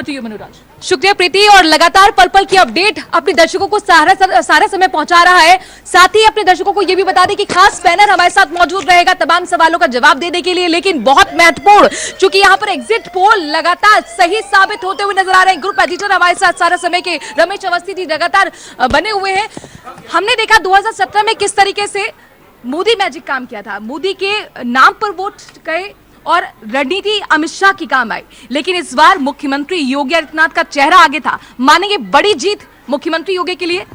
To you Manoraj. शुक्रिया प्रीति। और लगातार पल पल की अपडेट अपने दर्शकों को सारा समय पहुंचा रहा है। साथ ही अपने दर्शकों को यह भी बता दें कि खास पैनल हमारे साथ मौजूद रहेगा तमाम सवालों का जवाब देने के लिए। लेकिन बहुत महत्वपूर्ण, चूंकि यहाँ पर एग्जिट पोल लगातार सही साबित होते हुए नजर आ रहे हैं। ग्रुप एडिटर हमारे साथ सारा समय के रमेश अवस्थी जी लगातार बने हुए हैं। हमने देखा 2017 में किस तरीके से मोदी मैजिक काम किया था, मोदी के नाम पर वोट गए और रणनीति अमित शाह की काम आई। लेकिन इस बार मुख्यमंत्री योगी आदित्यनाथ का चेहरा आगे था। मानेंगे बड़ी जीत मुख्यमंत्री योगी के लिए?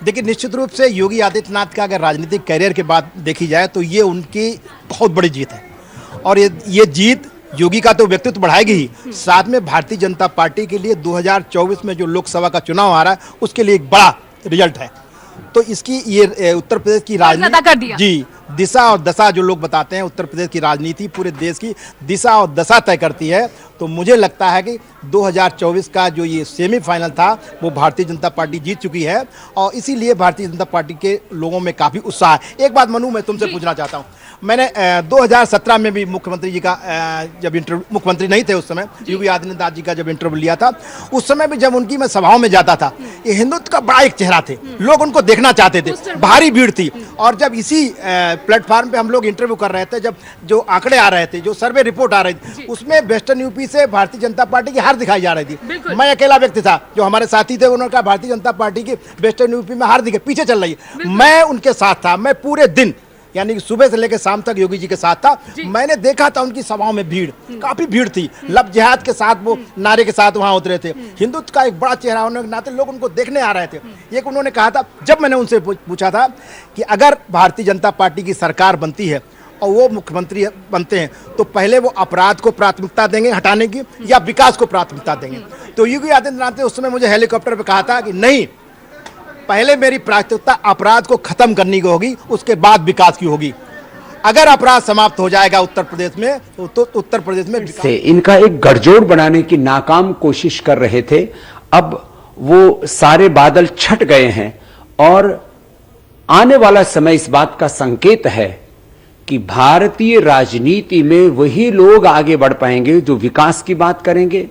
देखिए, निश्चित रूप से योगी आदित्यनाथ का अगर राजनीतिक कैरियर के बाद देखी जाए तो ये उनकी बहुत बड़ी जीत है। और ये जीत योगी का तो व्यक्तित्व बढ़ाएगी ही, साथ में भारतीय जनता पार्टी के लिए 2024 में जो लोकसभा का चुनाव आ रहा है उसके लिए एक बड़ा रिजल्ट है। तो इसकी ये उत्तर प्रदेश की राजनीति जी दिशा और दशा, जो लोग बताते हैं उत्तर प्रदेश की राजनीति पूरे देश की दिशा और दशा तय करती है। तो मुझे लगता है कि 2024 का जो ये सेमीफाइनल था वो भारतीय जनता पार्टी जीत चुकी है और इसीलिए भारतीय जनता पार्टी के लोगों में काफ़ी उत्साह है। एक बात मनु, मैं तुमसे पूछना चाहता हूँ, मैंने 2017 में भी मुख्यमंत्री जी का जब इंटरव्यू, मुख्यमंत्री नहीं थे उस समय, योगी आदित्यनाथ जी का जब इंटरव्यू लिया था, उस समय भी जब उनकी मैं सभाओं में जाता था, ये हिंदुत्व का बड़ा एक चेहरा थे, लोग उनको देखना चाहते थे, भारी भीड़ थी। और जब इसी प्लेटफॉर्म पे हम लोग इंटरव्यू कर रहे थे, जब जो आंकड़े आ रहे थे, जो सर्वे रिपोर्ट आ रही थी, उसमें वेस्टर्न यूपी से भारतीय जनता पार्टी की हार दिखाई जा रही थी। मैं अकेला व्यक्ति था, जो हमारे साथी थे उन्होंने कहा भारतीय जनता पार्टी की वेस्टर्न यूपी में हार दिखे, पीछे चल रही है। मैं उनके साथ था, मैं पूरे दिन यानी कि सुबह से लेकर शाम तक योगी जी के साथ था। मैंने देखा था उनकी सभाओं में भीड़, काफी भीड़ थी। लब जिहाद के साथ वो नारे के साथ वहां उतरे थे। हिंदुत्व का एक बड़ा चेहरा होने के नाते लोग उनको देखने आ रहे थे। एक उन्होंने कहा था, जब मैंने उनसे पूछा था कि अगर भारतीय जनता पार्टी की सरकार बनती है और वो मुख्यमंत्री बनते हैं तो पहले वो अपराध को प्राथमिकता देंगे हटाने की या विकास को प्राथमिकता देंगे? तो योगी आदित्यनाथ ने उस समय मुझे हेलीकॉप्टर पर कहा था कि नहीं, पहले मेरी प्राथमिकता अपराध को खत्म करने की होगी, उसके बाद विकास की होगी। अगर अपराध समाप्त हो जाएगा उत्तर प्रदेश में तो उत्तर प्रदेश में से इनका एक गठजोड़ बनाने की नाकाम कोशिश कर रहे थे। अब वो सारे बादल छट गए हैं और आने वाला समय इस बात का संकेत है कि भारतीय राजनीति में वही लोग आगे बढ़ पाएंगे जो विकास की बात करेंगे,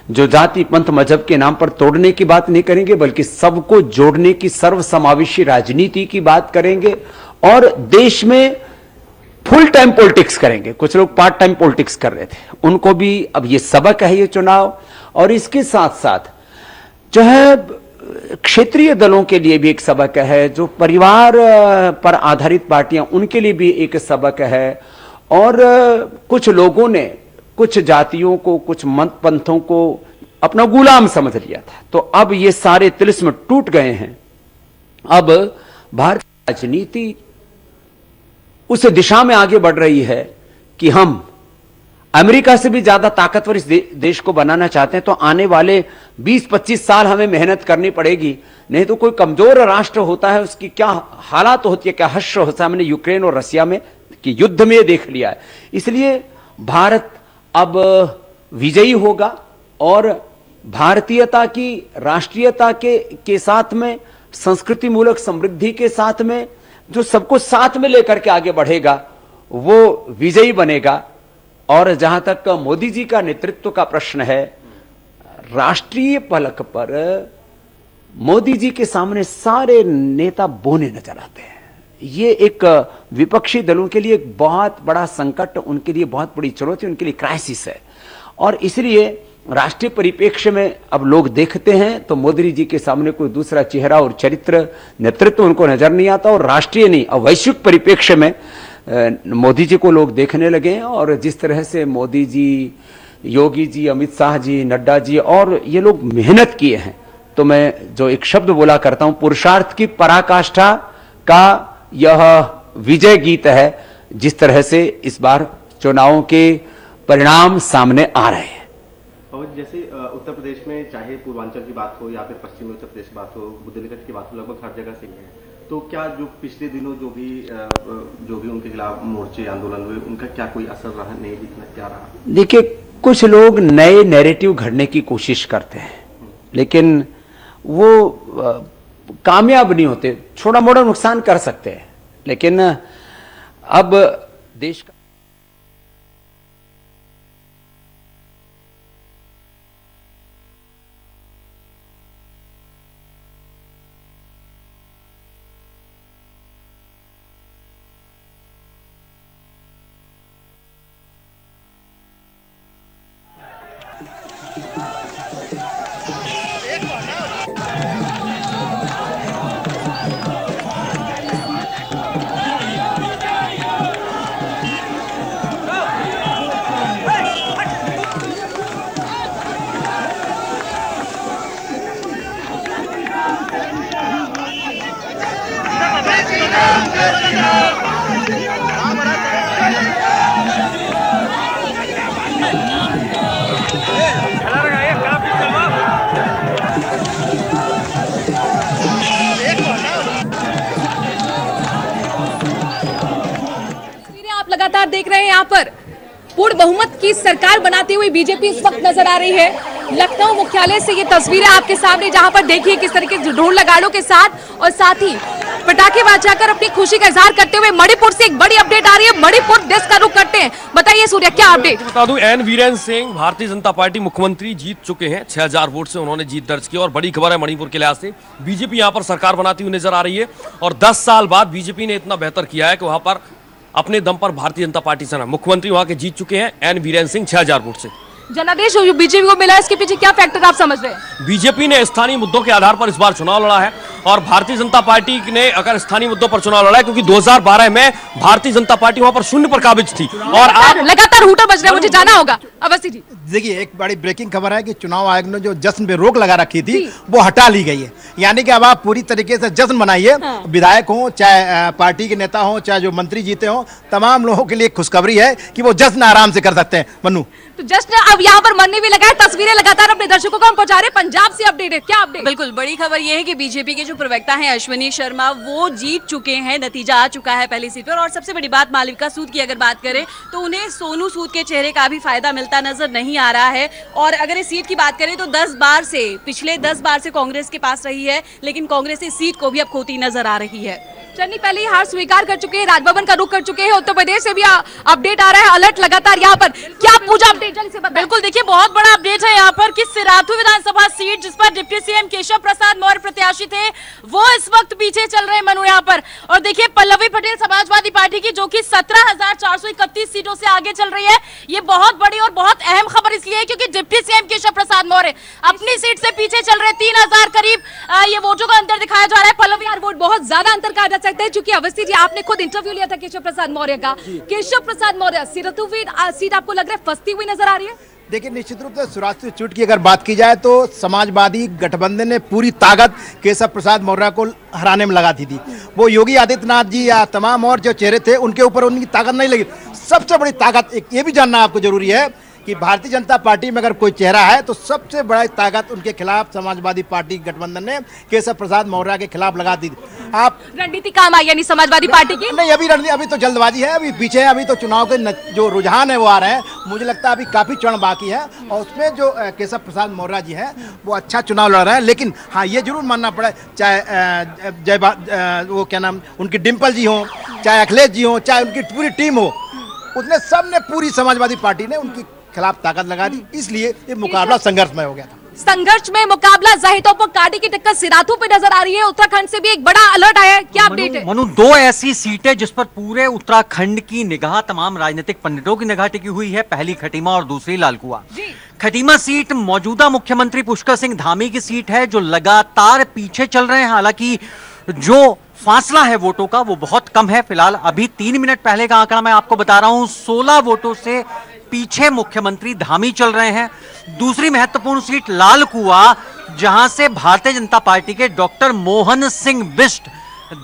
जो जाति पंथ मजहब के नाम पर तोड़ने की बात नहीं करेंगे, बल्कि सबको जोड़ने की सर्वसमावेशी राजनीति की बात करेंगे और देश में फुल टाइम पॉलिटिक्स करेंगे। कुछ लोग पार्ट टाइम पॉलिटिक्स कर रहे थे, उनको भी अब ये सबक है ये चुनाव। और इसके साथ साथ जो है क्षेत्रीय दलों के लिए भी एक सबक है, जो परिवार पर आधारित पार्टियां उनके लिए भी एक सबक है। और कुछ लोगों ने कुछ जातियों को, कुछ मत पंथों को अपना गुलाम समझ लिया था। तो अब ये सारे तिलिस्म टूट गए हैं। अब भारतीय राजनीति उस दिशा में आगे बढ़ रही है कि हम अमेरिका से भी ज्यादा ताकतवर इस देश को बनाना चाहते हैं। तो आने वाले 20-25 साल हमें मेहनत करनी पड़ेगी, नहीं तो कोई कमजोर राष्ट्र होता है उसकी क्या हालात होती है, क्या हश्र होता है। हमने यूक्रेन और रशिया में कि युद्ध में देख लिया है। इसलिए भारत अब विजयी होगा और भारतीयता की, राष्ट्रीयता के साथ में, संस्कृति मूलक समृद्धि के साथ में, जो सबको साथ में लेकर के आगे बढ़ेगा वो विजयी बनेगा। और जहां तक मोदी जी का नेतृत्व का प्रश्न है, राष्ट्रीय पलक पर मोदी जी के सामने सारे नेता बोने नजर आते हैं। ये एक विपक्षी दलों के लिए एक बहुत बड़ा संकट, उनके लिए बहुत बड़ी चुनौती, उनके लिए क्राइसिस है। और इसलिए राष्ट्रीय परिप्रेक्ष्य में अब लोग देखते हैं तो मोदी जी के सामने कोई दूसरा चेहरा और चरित्र, नेतृत्व उनको नजर नहीं आता। और राष्ट्रीय नहीं, अब वैश्विक परिप्रेक्ष्य में मोदी जी को लोग देखने लगे हैं। और जिस तरह से मोदी जी, योगी जी, अमित शाह जी, नड्डा जी और ये लोग मेहनत किए हैं, तो मैं जो एक शब्द बोला करता हूं, पुरुषार्थ की पराकाष्ठा का यह विजय गीत है। जिस तरह से इस बार चुनावों के परिणाम सामने आ रहे हैं। और जैसे उत्तर प्रदेश में चाहे पूर्वांचल की बात हो या फिर पश्चिमी उत्तर प्रदेश की बात हो, बुंदेलखंड की बात हो, लगभग हर जगह से ही है। तो क्या जो पिछले दिनों जो भी उनके खिलाफ मोर्चे आंदोलन हुए, उनका क्या कोई असर रहा, नहीं दिखना क्या रहा? देखिए, कुछ लोग नए नैरेटिव घड़ने की कोशिश करते हैं लेकिन वो कामयाब नहीं होते। छोटा मोटा नुकसान कर सकते हैं लेकिन अब देश का तस्वीरें आप लगातार देख रहे हैं यहाँ पर पूर्ण बहुमत की सरकार बनाती हुई बीजेपी इस वक्त नजर आ रही है। लखनऊ मुख्यालय से ये तस्वीरें आपके सामने, जहां पर देखिए किस तरीके से ढोल नगाड़ों के साथ और साथ ही पटाखे बजाकर अपनी खुशी का इजहार करते हुए मणिपुर से एक बड़ी अपडेट आ रही है। मणिपुर देश का रुख करते हैं। बताइए सूर्य, क्या अपडेट? बता दूं, एन वीरेन सिंह भारतीय जनता पार्टी मुख्यमंत्री जीत चुके हैं। 6000 वोट से उन्होंने जीत दर्ज की और बड़ी खबर है मणिपुर के लिहाज से, बीजेपी यहां पर सरकार बनाती हुई नजर आ रही है और 10 साल बाद बीजेपी ने इतना बेहतर किया है कि वहां पर अपने दम पर भारतीय जनता पार्टी से मुख्यमंत्री वहां के जीत चुके हैं एन वीरेन सिंह 6000 वोट से। जनादेश बीजेपी को मिला है, इसके पीछे क्या फैक्टर आप समझ रहे हैं? बीजेपी ने स्थानीय मुद्दों के आधार पर इस बार चुनाव लड़ा है और भारतीय जनता पार्टी ने अगर स्थानीय मुद्दों पर चुनाव लड़ा है, क्योंकि 2012 में भारतीय जनता पार्टी वहां पर शून्य पर काबिज थी और आप लगातार हूटर बज रहे हैं, मुझे जाना होगा। अवस्थी जी, देखिए, एक बड़ी ब्रेकिंग खबर है कि चुनाव आयोग ने जो जश्न पे रोक लगा रखी थी वो हटा ली गई है। यानी कि अब आप पूरी तरीके से जश्न मनाइए। विधायक हो, चाहे पार्टी के नेता हो, चाहे जो मंत्री जीते हो, तमाम लोगों के लिए खुशखबरी है कि वो जश्न आराम से कर सकते हैं। मन्नू, तो जश्न अब यहाँ पर मनने भी लगा है। तस्वीरें लगातार अपने दर्शकों को हम पहुंचा रहे हैं। पंजाब से अपडेट है, क्या अपडेट? बिल्कुल, बड़ी खबर यह है कि बीजेपी के जो प्रवक्ता हैं अश्विनी शर्मा, वो जीत चुके हैं। नतीजा आ चुका है पहली सीट पर। और सबसे बड़ी बात, मालविका सूद की अगर बात करें तो उन्हें सोनू सूद के चेहरे का भी फायदा मिलता नजर नहीं आ रहा है। और अगर इस सीट की बात करें तो पिछले 10 बार से कांग्रेस के पास रही है, लेकिन कांग्रेस इस सीट को भी अब खोती नजर आ रही है। चन्नी पहले ही हार स्वीकार कर चुके हैं, राजभवन का रुख कर चुके हैं। उत्तर प्रदेश से भी अपडेट आ रहा है, अलर्ट लगातार यहाँ पर। क्या पूजा अपडेट जल्दी से बताएं। बिल्कुल, देखिए, बहुत बड़ा अपडेट है यहाँ पर कि सिराथू विधानसभा सीट, जिस पर डिप्टी सीएम केशव प्रसाद मौर्य प्रत्याशी थे, वो इस वक्त पीछे चल रहे हैं मनु यहाँ पर। और देखिए, पल्लवी पटेल समाजवादी पार्टी की, जो कि 17,431 सीटों से आगे चल रही है। ये बहुत बड़ी और बहुत अहम खबर इसलिए है क्योंकि डिप्टी सीएम केशव प्रसाद मौर्य अपनी सीट से पीछे चल रहे। 3000 करीब ये वोटों का अंतर दिखाया जा रहा है। पल्लवी, वोट बहुत ज्यादा अंतर कहा जा सकता है, क्योंकि अवस्थी जी, आपने खुद इंटरव्यू लिया था केशव प्रसाद मौर्य का। केशव प्रसाद मौर्य सिरथू सीट आपको लग रहा है फंसती हुई नजर आ रही है? देखिए, निश्चित रूप से सुराष्ट्रीय चुट की अगर बात की जाए तो समाजवादी गठबंधन ने पूरी ताकत केशव प्रसाद मौर्य को हराने में लगा दी थी। वो योगी आदित्यनाथ जी या तमाम और जो चेहरे थे उनके ऊपर उनकी ताकत नहीं लगी। सबसे बड़ी ताकत, एक ये भी जानना आपको जरूरी है कि भारतीय जनता पार्टी में अगर कोई चेहरा है तो सबसे बड़ा ताकत उनके खिलाफ समाजवादी पार्टी गठबंधन ने केशव प्रसाद मौर्य के खिलाफ लगा दी। आप रणनीति काम आई यानी समाजवादी पार्टी की? नहीं, अभी तो जल्दबाजी है, अभी पीछे है। अभी तो चुनाव के जो रुझान है वो आ रहे हैं। मुझे लगता है अभी काफी चरण बाकी है और उसमें जो केशव प्रसाद मौर्य जी हैं वो अच्छा चुनाव लड़ रहे हैं। लेकिन हाँ, ये जरूर मानना पड़े, चाहे वो क्या नाम उनकी डिम्पल जी हो, चाहे अखिलेश जी हो, चाहे उनकी पूरी टीम हो, उसने सबने पूरी समाजवादी पार्टी ने उनकी खिलाफ ताकत लगा दी। इसलिए ये मुकाबला संघर्षमय हो गया था। संघर्ष में मुकाबला जाहिर तौर पर कांटे की टक्कर सिराथू पे नजर आ रही है। उत्तराखंड से भी एक बड़ा अलर्ट आया है, क्या अपडेट है? मनु, दो ऐसी सीटें जिस पर पूरे उत्तराखंड की निगाह, तमाम राजनीतिक पंडितों की निगाह टिकी हुई है। पहली खटीमा और दूसरी लालकुआ। खटीमा सीट मौजूदा मुख्यमंत्री पुष्कर सिंह धामी की सीट है, जो लगातार पीछे चल रहे हैं। हालांकि जो फासला है वोटों का वो बहुत कम है। फिलहाल अभी 3 मिनट पहले का आंकड़ा मैं आपको बता रहा हूं, 16 वोटों से पीछे मुख्यमंत्री धामी चल रहे हैं। दूसरी महत्वपूर्ण सीट लालकुआ, जहां से भारतीय जनता पार्टी के डॉक्टर मोहन सिंह बिष्ट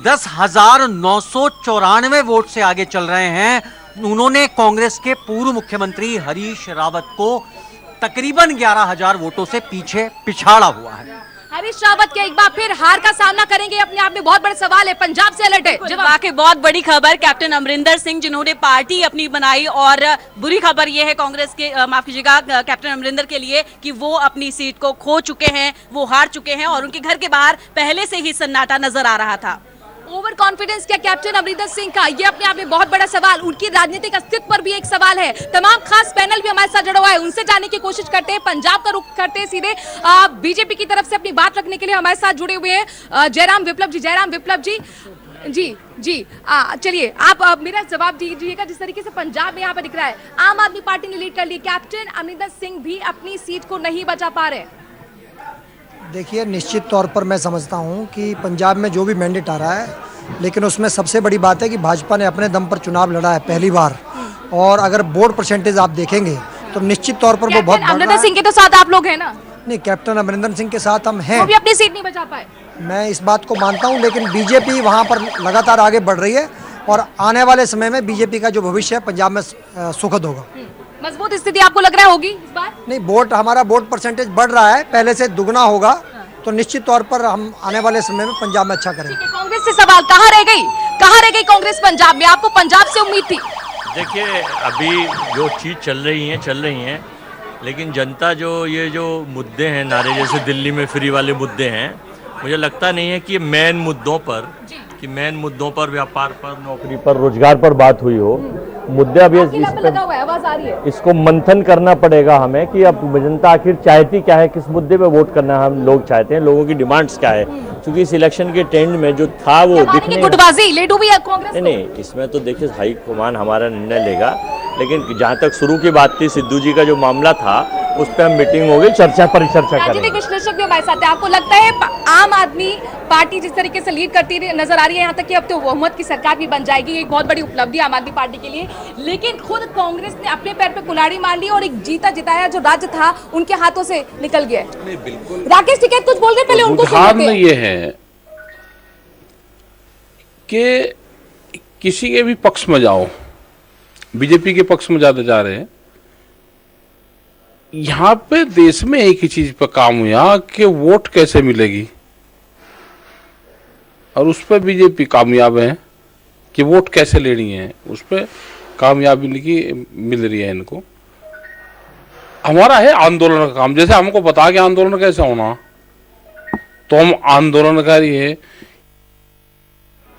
10,994 वोट से आगे चल रहे हैं। उन्होंने कांग्रेस के पूर्व मुख्यमंत्री हरीश रावत को तकरीबन 11,000 वोटों से पीछे पिछाड़ा हुआ है। हरीश रावत क्या एक बार फिर हार का सामना करेंगे? अपने आप में बहुत बड़ा सवाल है। पंजाब से अलर्ट है, वाकई बहुत बड़ी खबर। कैप्टन अमरिंदर सिंह, जिन्होंने पार्टी अपनी बनाई, और बुरी खबर यह है कांग्रेस के, माफ कीजिएगा, कैप्टन अमरिंदर के लिए कि वो अपनी सीट को खो चुके हैं, वो हार चुके हैं और उनके घर के बाहर पहले से ही सन्नाटा नजर आ रहा था। ओवर कॉन्फिडेंस क्या कैप्टन अमरिंदर सिंह का? ये अपने आप में बहुत बड़ा सवाल। उनकी राजनीतिक अस्तित्व पर भी एक सवाल है। तमाम खास पैनल भी हमारे साथ जुड़ा हुआ है, उनसे जानने की कोशिश करते हैं। पंजाब का रुख करते हैं सीधे बीजेपी की तरफ से अपनी बात रखने के लिए हमारे साथ जुड़े हुए हैं जयराम विप्लव जी। जयराम विप्लव जी, जी जी चलिए आप मेरा जवाब दीजिएगा। जिस तरीके से पंजाब में यहाँ पर दिख रहा है, आम आदमी पार्टी ने लीड कर ली, कैप्टन अमरिंदर सिंह भी अपनी सीट को नहीं बचा पा रहे। देखिए, निश्चित तौर पर मैं समझता हूँ कि पंजाब में जो भी मैंडेट आ रहा है, लेकिन उसमें सबसे बड़ी बात है कि भाजपा ने अपने दम पर चुनाव लड़ा है पहली बार, और अगर वोट परसेंटेज आप देखेंगे तो निश्चित तौर पर वो बहुत बढ़ रहा अमरिंदर है। सिंह के तो साथ आप लोग हैं ना? नहीं, कैप्टन अमरिंदर सिंह के साथ हम हैं, वो भी अपनी सीट नहीं बचा पाए। मैं इस बात को मानता हूं, लेकिन बीजेपी वहां पर लगातार आगे बढ़ रही है और आने वाले समय में बीजेपी का जो भविष्य है पंजाब में सुखद होगा। मजबूत स्थिति आपको लग रहा है होगी इस बार? नहीं, हमारा वोट परसेंटेज बढ़ रहा है, पहले से दुगना होगा, तो निश्चित तौर पर हम आने वाले समय में पंजाब में अच्छा करेंगे। कांग्रेस से सवाल, कहाँ रह गई कांग्रेस पंजाब में? आपको पंजाब से उम्मीद थी? देखिए, अभी जो चीज़ चल रही हैं, लेकिन जनता जो मुद्दे हैं नारे, जैसे दिल्ली में फ्री वाले मुद्दे हैं, मुझे लगता नहीं है कि मेन मुद्दों पर व्यापार पर, नौकरी पर, रोजगार पर बात हुई हो। मुद्दे अब ये आवाज आ रही है। इसको मंथन करना पड़ेगा हमें कि अब जनता आखिर चाहती क्या है, किस मुद्दे पे वोट करना हम लोग चाहते हैं, लोगों की डिमांड्स क्या है। क्योंकि इस इलेक्शन के ट्रेंड में जो था वो दिखने गुटबाजी लेट हुई है कांग्रेस। नहीं, इसमें तो देखिए हाईकमान हमारा निर्णय लेगा, लेकिन जहाँ तक शुरू की बात थी, सिद्धू जी का जो मामला था उस पर हम मीटिंग हो गई, परिचर्चा करेंगे। राजनीतिक विश्लेषक भी हमारे साथ है। आपको लगता है आम आदमी पार्टी जिस तरीके से लीड करती नजर आ रही है, यहाँ तक कि अब तो बहुमत की सरकार भी बन जाएगी, एक बहुत बड़ी उपलब्धि आम आदमी पार्टी के लिए, लेकिन खुद कांग्रेस ने अपने पैर पे कुल्हाड़ी मार ली और एक जीता जिताया जो राज्य था उनके हाथों से निकल गया। बिल्कुल राकेश टिकैत कुछ बोल रहे, पहले उनको सुनते हैं। ये है कि किसी के भी पक्ष में जाओ, बीजेपी के पक्ष में ज्यादा जा रहे हैं। यहाँ पे देश में एक ही चीज पर काम हुआ कि वोट कैसे मिलेगी, और उस पर बीजेपी कामयाब है कि वोट कैसे लेनी है, उस पर कामयाबी मिल रही है इनको। हमारा है आंदोलन का काम, जैसे हमको पता कि आंदोलन कैसे होना, तो हम आंदोलनकारी है।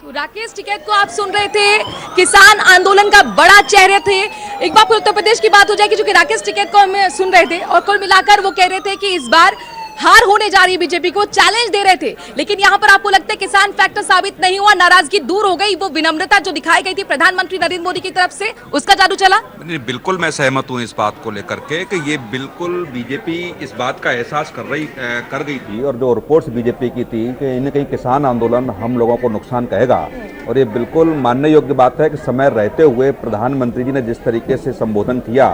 तो राकेश टिकैत को आप सुन रहे थे, किसान आंदोलन का बड़ा चेहरे थे। एक बार फिर उत्तर प्रदेश की बात हो जाएगी, जो कि राकेश टिकैत को हम सुन रहे थे, और कुल मिलाकर वो कह रहे थे कि इस बार हार होने जा रही, बीजेपी को चैलेंज दे रहे थे। लेकिन यहाँ पर आपको लगता है किसान फैक्टर साबित नहीं हुआ, नाराजगी दूर हो गई, वो विनम्रता जो दिखाई गई थी प्रधानमंत्री नरेंद्र मोदी की तरफ से, उसका जादू चला? बिल्कुल मैं सहमत हूँ इस बात को लेकर के कि ये बिल्कुल बीजेपी इस बात का एहसास कर गई थी, और जो रिपोर्ट्स बीजेपी की थी कि इन्हें कहीं किसान आंदोलन हम लोगों को नुकसान कहेगा, और ये बिल्कुल मानने योग्य बात है कि समय रहते हुए प्रधानमंत्री जी ने जिस तरीके से संबोधन किया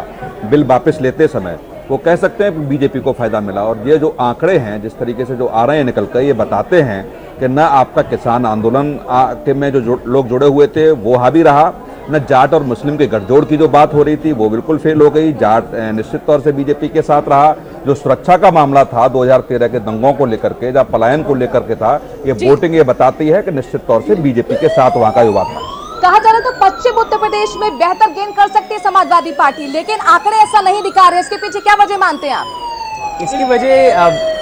बिल वापस लेते समय, वो कह सकते हैं बीजेपी को फायदा मिला। और ये जो आंकड़े हैं जिस तरीके से जो आ रहे हैं निकल कर, ये बताते हैं कि न आपका किसान आंदोलन के में जो लोग जुड़े हुए थे वो हावी रहा, न जाट और मुस्लिम के गठजोड़ की जो बात हो रही थी वो बिल्कुल फेल हो गई। जाट निश्चित तौर से बीजेपी के साथ रहा। जो सुरक्षा का मामला था 2013 के दंगों को लेकर के, जब पलायन को लेकर के था, ये वोटिंग ये बताती है कि निश्चित तौर से बीजेपी के साथ वहाँ का युवा था। कहा जा रहा था पश्चिम उत्तर प्रदेश में बेहतर गेन कर सकती है समाजवादी पार्टी, लेकिन आंकड़े ऐसा नहीं दिखा रहे। इसके पीछे क्या वजह मानते हैं आप? इसकी वजह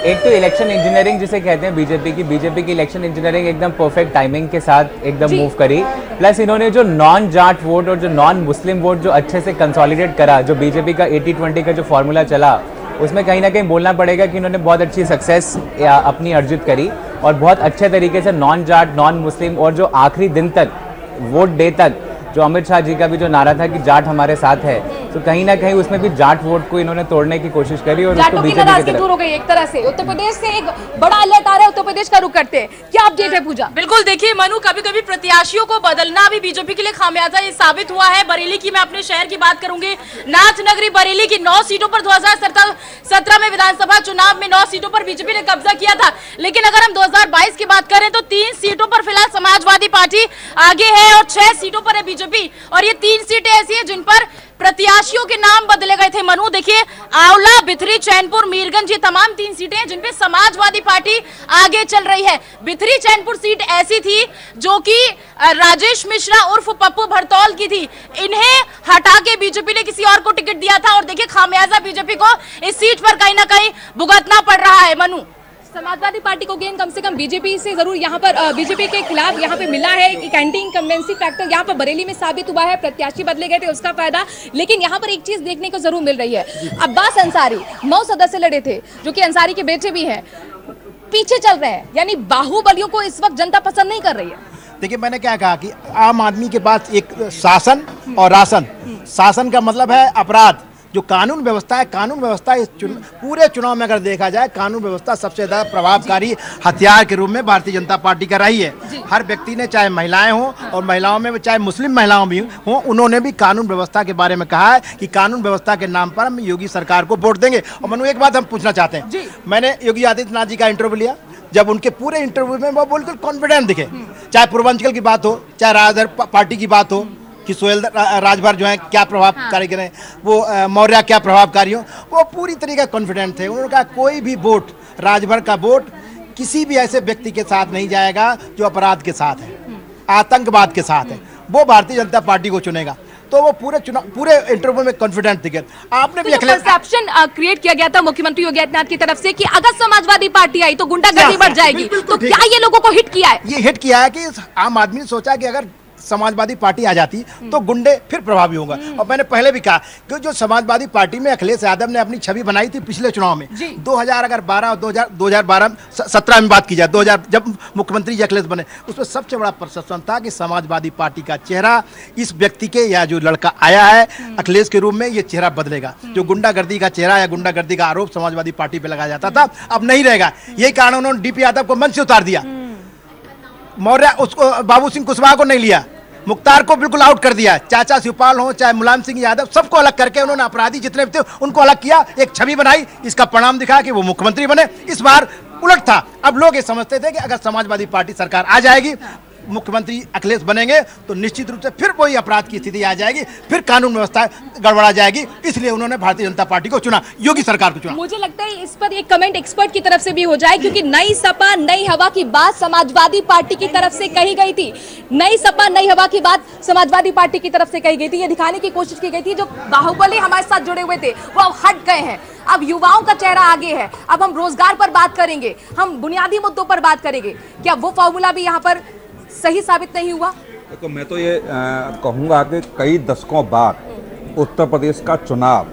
एक तो इलेक्शन इंजीनियरिंग जिसे कहते हैं बीजेपी की इलेक्शन इंजीनियरिंग एकदम परफेक्ट टाइमिंग के साथ एकदम मूव करी। प्लस इन्होंने जो नॉन जाट वोट और जो नॉन मुस्लिम वोट जो अच्छे से कंसोलिडेट करा, जो बीजेपी का 80-20 का जो फॉर्मूला चला, उसमें कहीं ना कहीं बोलना पड़ेगा कि इन्होंने बहुत अच्छी सक्सेस अपनी अर्जित करी, और बहुत अच्छे तरीके से नॉन जाट, नॉन मुस्लिम, और जो आखिरी दिन तक, वोट डे तक, जो अमित शाह जी का भी जो नारा था कि जाट हमारे साथ है, तो कहीं ना कहीं उसमें भी जाट वोट को इन्होंने तोड़ने की कोशिश करी, और उसको बीजेपी की तरफ दूर हो गई एक तरह से। उत्तर प्रदेश से एक बड़ा अलर्ट आ रहा है, उत्तर प्रदेश का रुख करते हैं, क्या अपडेट है पूजा? बिल्कुल, देखिए मनु, कभी कभी प्रत्याशियों को बदलना भी बीजेपी के लिए खामियाजा ये साबित हुआ है। बरेली की मैं अपने शहर की बात करूंगी, नाथ नगरी बरेली की 9 सीटों पर 2017 में विधानसभा चुनाव में 9 सीटों पर बीजेपी ने कब्जा किया था। लेकिन अगर हम 2022 की बात करें तो 3 सीटों पर फिलहाल समाजवादी पार्टी आगे है और 6 सीटों पर है बीजेपी। और ये 3 सीटें ऐसी हैं जिन पर प्रत्याशियों के नाम बदले गए थे। मनु, देखिए आंवला, बिथरी, चैनपुर, मीरगंज, ये तमाम 3 सीटें हैं जिनपे समाजवादी पार्टी आगे चल रही है। बिथरी चैनपुर सीट ऐसी थी जो कि राजेश मिश्रा उर्फ पप्पू भरतौल की थी, इन्हें हटा के बीजेपी ने किसी और को टिकट दिया था, और देखिए खामियाजा बीजेपी को इस सीट पर कहीं ना कहीं भुगतना पड़ रहा है। मनु, समाजवादी पार्टी को गेन कम से कम बीजेपी से जरूर यहाँ पर बीजेपी के खिलाफ यहाँ पे मिला है। एक एंटी इनकम्बेंसी फैक्टर यहाँ पर बरेली में साबित हुआ है, प्रत्याशी बदले गए थे उसका फायदा। लेकिन यहाँ पर एक चीज देखने को जरूर मिल रही है, अब्बास अंसारी 9 सदस्य लड़े थे, जो कि अंसारी के बेटे भी हैं, पीछे चल रहे हैं, यानी बाहुबलियों को इस वक्त जनता पसंद नहीं कर रही है। देखिए मैंने क्या कहा कि आम आदमी के पास एक शासन और राशन, शासन का मतलब है अपराध, जो कानून व्यवस्था है, कानून व्यवस्था इस पूरे चुनाव में अगर देखा जाए कानून व्यवस्था सबसे ज्यादा प्रभावकारी हथियार के रूप में भारतीय जनता पार्टी का रही है। हर व्यक्ति ने, चाहे महिलाएं हों और महिलाओं में चाहे मुस्लिम महिलाओं भी हों, उन्होंने भी कानून व्यवस्था के बारे में कहा है कि कानून व्यवस्था के नाम पर हम योगी सरकार को वोट देंगे। और मनु एक बात हम पूछना चाहते हैं, मैंने योगी आदित्यनाथ जी का इंटरव्यू लिया, जब उनके पूरे इंटरव्यू में वो बिल्कुल कॉन्फिडेंट दिखे, चाहे पूर्वांचल की बात हो, चाहे राजधर पार्टी की बात हो कि सोहेल राजभर जो है क्या प्रभावकारी करें, वो मौर्य क्या प्रभावकारी हो, वो पूरी तरीके कॉन्फिडेंट थे। उन्होंने कहा कोई भी वोट, राजभर का वोट किसी भी ऐसे व्यक्ति के साथ नहीं जाएगा जो अपराध के साथ है, आतंकवाद के साथ है, वो भारतीय जनता पार्टी को चुनेगा। तो वो पूरे इंटरव्यू में कॉन्फिडेंट दिखे। आपने भी परसेप्शन क्रिएट किया गया था मुख्यमंत्री योगी आदित्यनाथ की तरफ से कि अगर समाजवादी पार्टी आई तो गुंडागर्दी बढ़ जाएगी, तो क्या ये लोगों को हिट किया है? ये हिट किया है कि आम आदमी ने सोचा कि अगर समाजवादी पार्टी आ जाती तो गुंडे फिर प्रभावी होगा। और मैंने पहले भी कहा कि जो समाजवादी पार्टी में अखिलेश यादव ने अपनी छवि बनाई थी पिछले चुनाव में 2012 और 2017 में बात की जाए, 2000 जब मुख्यमंत्री अखिलेश बने, उसमें सबसे बड़ा परसेप्शन था कि समाजवादी पार्टी का चेहरा इस व्यक्ति के या जो लड़का आया है अखिलेश के रूप में, ये चेहरा बदलेगा। जो गुंडागर्दी का चेहरा या गुंडागर्दी का आरोप समाजवादी पार्टी पे लगाया जाता था अब नहीं रहेगा। यही कारण उन्होंने डीपी यादव को मंच से उतार दिया, मौर्य उसको, बाबू सिंह कुशवाहा को नहीं लिया, मुख्तार को बिल्कुल आउट कर दिया। चाचा शिवपाल हो चाहे मुलायम सिंह यादव, सबको अलग करके उन्होंने अपराधी जितने भी थे उनको अलग किया, एक छवि बनाई, इसका परिणाम दिखा कि वो मुख्यमंत्री बने। इस बार उलट था। अब लोग ये समझते थे कि अगर समाजवादी पार्टी सरकार आ जाएगी, मुख्यमंत्री अखिलेश बनेंगे तो निश्चित रूप से फिर वही अपराध की स्थिति आ जाएगी, फिर कानून व्यवस्था गड़बड़ा जाएगी। इसलिए उन्होंने भारतीय जनता पार्टी को चुना, योगी सरकार को चुना। मुझे लगता है इस पर एक कमेंट एक्सपर्ट की तरफ से भी हो जाए, क्योंकि नई सपा नई हवा की बात समाजवादी पार्टी की तरफ से कही गई थी। नई सपा नई हवा की बात समाजवादी पार्टी की तरफ से कही गई थी। ये दिखाने की कोशिश की गई थी जो बाहुबली हमारे साथ जुड़े हुए थे वो अब हट गए हैं, अब युवाओं का चेहरा आगे है, अब हम रोजगार पर बात करेंगे, हम बुनियादी मुद्दों पर बात करेंगे। क्या वो फॉर्मूला भी यहाँ पर सही साबित नहीं हुआ? देखो मैं तो ये कहूँगा कि कई दशकों बाद उत्तर प्रदेश का चुनाव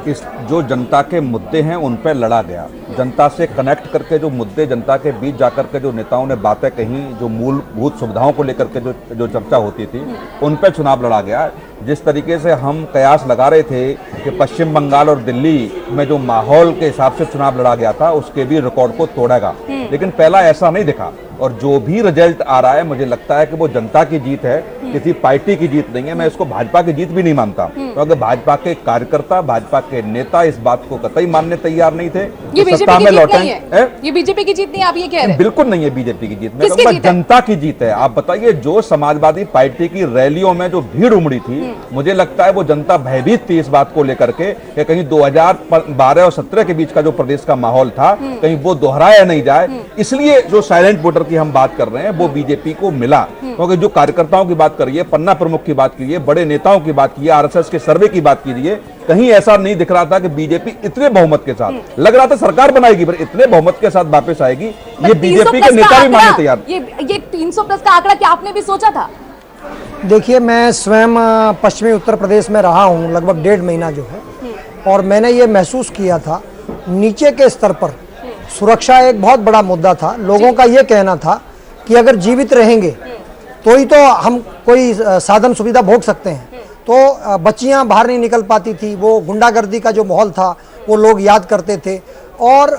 इस जो जनता के मुद्दे हैं उन पर लड़ा गया। जनता से कनेक्ट करके जो मुद्दे, जनता के बीच जाकर के जो नेताओं ने बातें कही, जो मूलभूत सुविधाओं को लेकर के जो चर्चा होती थी, उन पर चुनाव लड़ा गया। जिस तरीके से हम कयास लगा रहे थे कि पश्चिम बंगाल और दिल्ली में जो माहौल के हिसाब से चुनाव लड़ा गया था उसके भी रिकॉर्ड को तोड़ेगा, लेकिन पहला ऐसा नहीं दिखा। और जो भी रिजल्ट आ रहा है मुझे लगता है कि वो जनता की जीत है, किसी पार्टी की जीत नहीं है। मैं इसको भाजपा की जीत भी नहीं मानता, क्योंकि भाजपा के कार्यकर्ता, भाजपा के नेता इस बात को कतई मानने तैयार नहीं थे। ये बीजेपी की जीत नहीं है, ये बीजेपी की जीत नहीं, आप ये कह रहे हैं? बिल्कुल नहीं है बीजेपी की जीत, मैं कहूँगा जनता की जीत है। आप बताइए, जो समाजवादी पार्टी की रैलियों में जो भीड़ उमड़ी थी, मुझे लगता है वो जनता भयभीत थी इस बात को लेकर के कि कहीं 2012 और 17 के बीच का जो प्रदेश का माहौल था कहीं वो दोहराया नहीं जाए। इसलिए जो साइलेंट वोटर की हम बात कर रहे हैं वो बीजेपी को मिला, क्योंकि जो कार्यकर्ताओं की बात करिए, पन्ना प्रमुख की बात कीजिए, बड़े नेताओं की बात कीजिए, आरएसएस के सर्वे की बात कीजिए, कहीं ऐसा नहीं दिख रहा था कि बीजेपी इतने बहुमत के साथ, लग रहा था सरकार बनाएगी पर इतने बहुमत के साथ वापस आएगी, ये बीजेपी के नेता भी मानने तैयार। ये 300 प्लस का आंकड़ा क्या आपने भी सोचा था? देखिए, मैं स्वयं पश्चिमी उत्तर प्रदेश में रहा हूँ लगभग 1.5 महीना जो है, और मैंने ये महसूस किया था नीचे के स्तर पर सुरक्षा एक बहुत बड़ा मुद्दा था। लोगों का ये कहना था कि अगर जीवित रहेंगे तो ही तो हम कोई साधन सुविधा भोग सकते हैं। तो बच्चियां बाहर नहीं निकल पाती थी, वो गुंडागर्दी का जो माहौल था वो लोग याद करते थे। और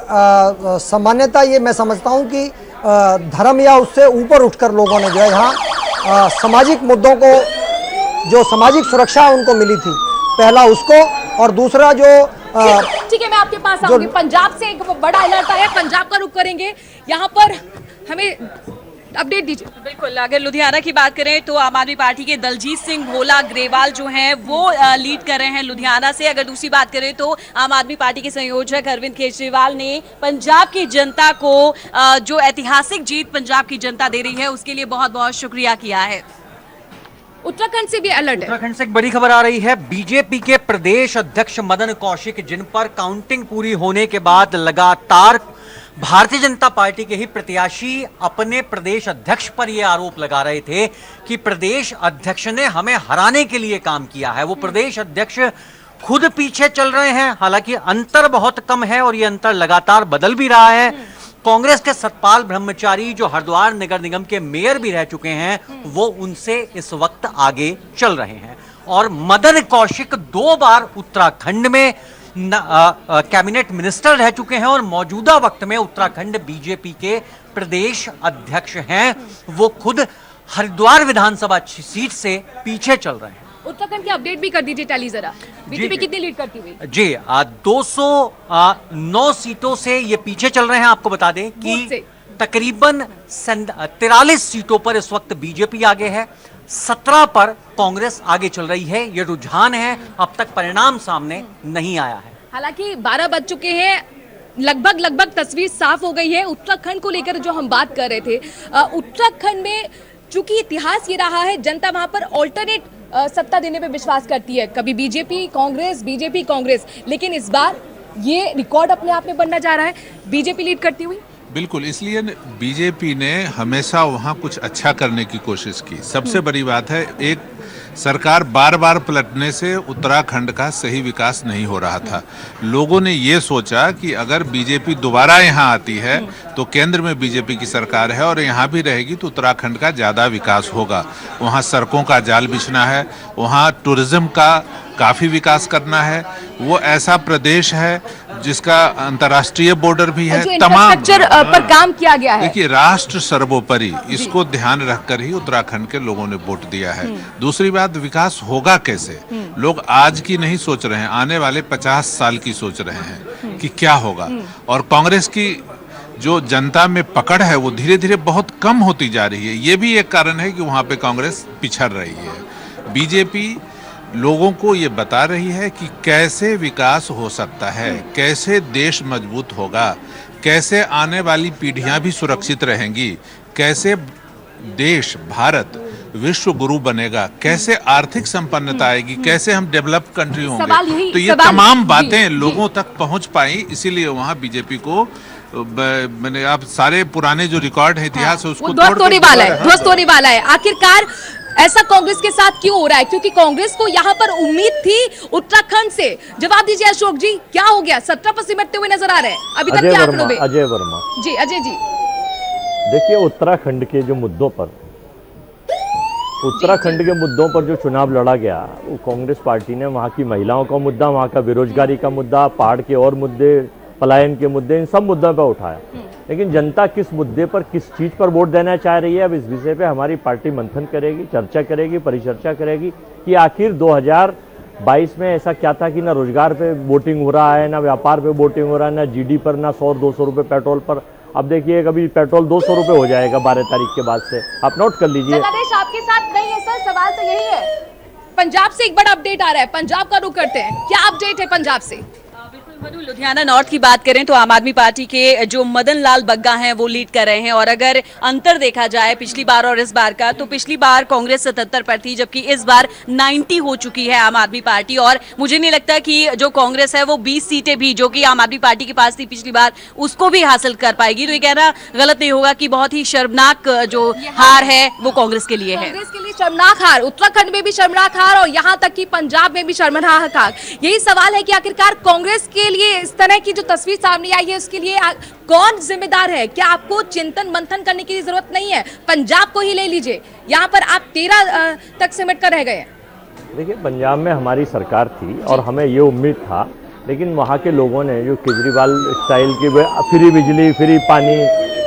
सामान्यतः ये मैं समझता हूँ कि धर्म या उससे ऊपर उठकर लोगों ने जो है यहाँ सामाजिक मुद्दों को, जो सामाजिक सुरक्षा उनको मिली थी, पहला उसको, और दूसरा जो ठीक है, मैं आपके पास आऊंगी। पंजाब से एक बड़ा अलर्ट आया, पंजाब का रुख करेंगे, यहाँ पर हमें अपडेट दीजिए। बिल्कुल, अगर लुधियाना की बात करें तो आम आदमी पार्टी के दलजीत सिंह भोला ग्रेवाल जो हैं वो लीड कर रहे हैं लुधियाना से। अगर दूसरी बात करें तो आम आदमी पार्टी के संयोजक अरविंद केजरीवाल ने पंजाब की जनता को जो ऐतिहासिक जीत पंजाब की जनता दे रही है उसके लिए बहुत बहुत शुक्रिया किया है। उत्तराखंड से भी अलर्ट है। उत्तराखंड से एक बड़ी खबर आ रही है। बीजेपी के प्रदेश अध्यक्ष मदन कौशिक, जिन पर काउंटिंग पूरी होने के बाद लगातार भारतीय जनता पार्टी के ही प्रत्याशी अपने प्रदेश अध्यक्ष पर यह आरोप लगा रहे थे कि प्रदेश अध्यक्ष ने हमें हराने के लिए काम किया है, वो प्रदेश अध्यक्ष खुद पीछे चल रहे हैं। हालांकि अंतर बहुत कम है और ये अंतर लगातार बदल भी रहा है। कांग्रेस के सतपाल ब्रह्मचारी जो हरिद्वार नगर निगम के मेयर भी रह चुके हैं, वो उनसे इस वक्त आगे चल रहे हैं। और मदन कौशिक 2 बार उत्तराखंड में कैबिनेट मिनिस्टर रह चुके हैं और मौजूदा वक्त में उत्तराखंड बीजेपी के प्रदेश अध्यक्ष हैं। वो खुद हरिद्वार विधानसभा सीट से पीछे चल रहे हैं। उत्तराखंड की अपडेट भी कर दीजिए टैली जरा, बीजेपी कितनी लीड करती हुई? जी 209 सीटों से ये पीछे चल रहे हैं। आपको बता दें कि तकरीबन 43 सीटों पर इस वक्त बीजेपी आगे है, 17 पर कांग्रेस आगे चल रही है। ये रुझान है, अब तक परिणाम सामने नहीं आया है। हालांकि 12 बज चुके हैं, लगभग तस्वीर साफ हो गई है। उत्तराखंड को लेकर जो हम बात कर रहे थे, उत्तराखंड में चूंकि इतिहास ये रहा है, जनता वहां पर ऑल्टरनेट सत्ता देने पे विश्वास करती है, कभी बीजेपी कांग्रेस, लेकिन इस बार ये रिकॉर्ड अपने आप में बनना जा रहा है, बीजेपी लीड करती हुई। बिल्कुल, इसलिए बीजेपी ने हमेशा वहाँ कुछ अच्छा करने की कोशिश की। सबसे बड़ी बात है, एक सरकार बार बार पलटने से उत्तराखंड का सही विकास नहीं हो रहा था। लोगों ने ये सोचा कि अगर बीजेपी दोबारा यहाँ आती है तो केंद्र में बीजेपी की सरकार है और यहाँ भी रहेगी तो उत्तराखंड का ज़्यादा विकास होगा। वहाँ सड़कों का जाल बिछना है, वहाँ टूरिज्म का काफ़ी विकास करना है। वो ऐसा प्रदेश है जिसका अंतर्राष्ट्रीय बॉर्डर भी है, तमाम पर काम किया गया है। देखिए, राष्ट्र सर्वोपरि, इसको ध्यान रखकर ही उत्तराखंड के लोगों ने वोट दिया है। दूसरी बात, विकास होगा कैसे? लोग आज की नहीं सोच रहे हैं, आने वाले 50 साल की सोच रहे हैं कि क्या होगा। और कांग्रेस की जो जनता में पकड़ है वो धीरे धीरे बहुत कम होती जा रही है। ये भी एक कारण है कि वहाँ पे कांग्रेस पिछड़ रही है। बीजेपी लोगों को ये बता रही है कि कैसे विकास हो सकता है, कैसे देश मजबूत होगा, कैसे आने वाली पीढ़ियां भी सुरक्षित रहेंगी, कैसे देश भारत विश्व गुरु बनेगा, कैसे आर्थिक संपन्नता आएगी, कैसे हम डेवलप कंट्री होंगे। तो ये तमाम बातें लोगों तक पहुंच पाई, इसीलिए वहाँ बीजेपी को मैंने आप सारे पुराने जो रिकॉर्ड है, इतिहास है, उसको ध्वस्त होने वाला है। आखिरकार ऐसा कांग्रेस के साथ क्यों हो रहा है? क्योंकि कांग्रेस को यहाँ पर उम्मीद थी उत्तराखंड से। जवाब दीजिए अशोक जी, क्या हो गया? 17 पर सिमटते हुए नजर आ रहे हैं अभी तक के आंकड़ों में। अजय वर्मा जी, अजय जी देखिए, उत्तराखंड के मुद्दों पर जो चुनाव लड़ा गया, वो कांग्रेस पार्टी ने वहाँ की महिलाओं का मुद्दा, वहाँ का बेरोजगारी का मुद्दा, पहाड़ के और मुद्दे, पलायन के मुद्दे, इन सब मुद्दों पर उठाया। लेकिन जनता किस मुद्दे पर, किस चीज पर वोट देना चाह रही है, अब इस विषय पे हमारी पार्टी मंथन करेगी, चर्चा करेगी, परिचर्चा करेगी कि आखिर 2022 में ऐसा क्या था कि ना रोजगार पे वोटिंग हो रहा है, ना व्यापार पे वोटिंग हो रहा है, ना जीडी पर, ना 100-200 रुपए पेट्रोल पर। अब देखिए, कभी पेट्रोल 200 रुपए हो जाएगा 12 तारीख के बाद से, आप नोट कर लीजिए। जनादेश आपके साथ नहीं है सर, सवाल तो यही है। पंजाब से एक बड़ा अपडेट आ रहा है, पंजाब का रुख करते हैं, क्या अपडेट है पंजाब से? मधु, लुधियाना नॉर्थ की बात करें तो आम आदमी पार्टी के जो मदन लाल बग्गा हैं वो लीड कर रहे हैं। और अगर अंतर देखा जाए पिछली बार और इस बार का, तो पिछली बार कांग्रेस 77 पर थी, जबकि इस बार 90 हो चुकी है आम आदमी पार्टी। और मुझे नहीं लगता कि जो कांग्रेस है वो 20 सीटें भी जो कि आम आदमी पार्टी के पास थी पिछली बार, उसको भी हासिल कर पाएगी। तो ये कहना गलत नहीं होगा कि बहुत ही शर्मनाक जो हार है वो कांग्रेस के लिए है। कांग्रेस के लिए शर्मनाक हार, उत्तराखंड में भी शर्मनाक हार और यहाँ तक कि पंजाब में भी शर्मनाक हार। यही सवाल है कि आखिरकार कांग्रेस के लिए इस तरह की जो तस्वीर सामने आई है उसके लिए कौन जिम्मेदार है? क्या आपको चिंतन मंथन करने की जरूरत नहीं है? पंजाब को ही ले लीजिए, यहाँ पर आप 13 तक सिमट कर रह गए हैं। देखिए, पंजाब में हमारी सरकार थी और हमें ये उम्मीद था, लेकिन वहाँ के लोगों ने जो केजरीवाल स्टाइल की फ्री बिजली, फ्री पानी,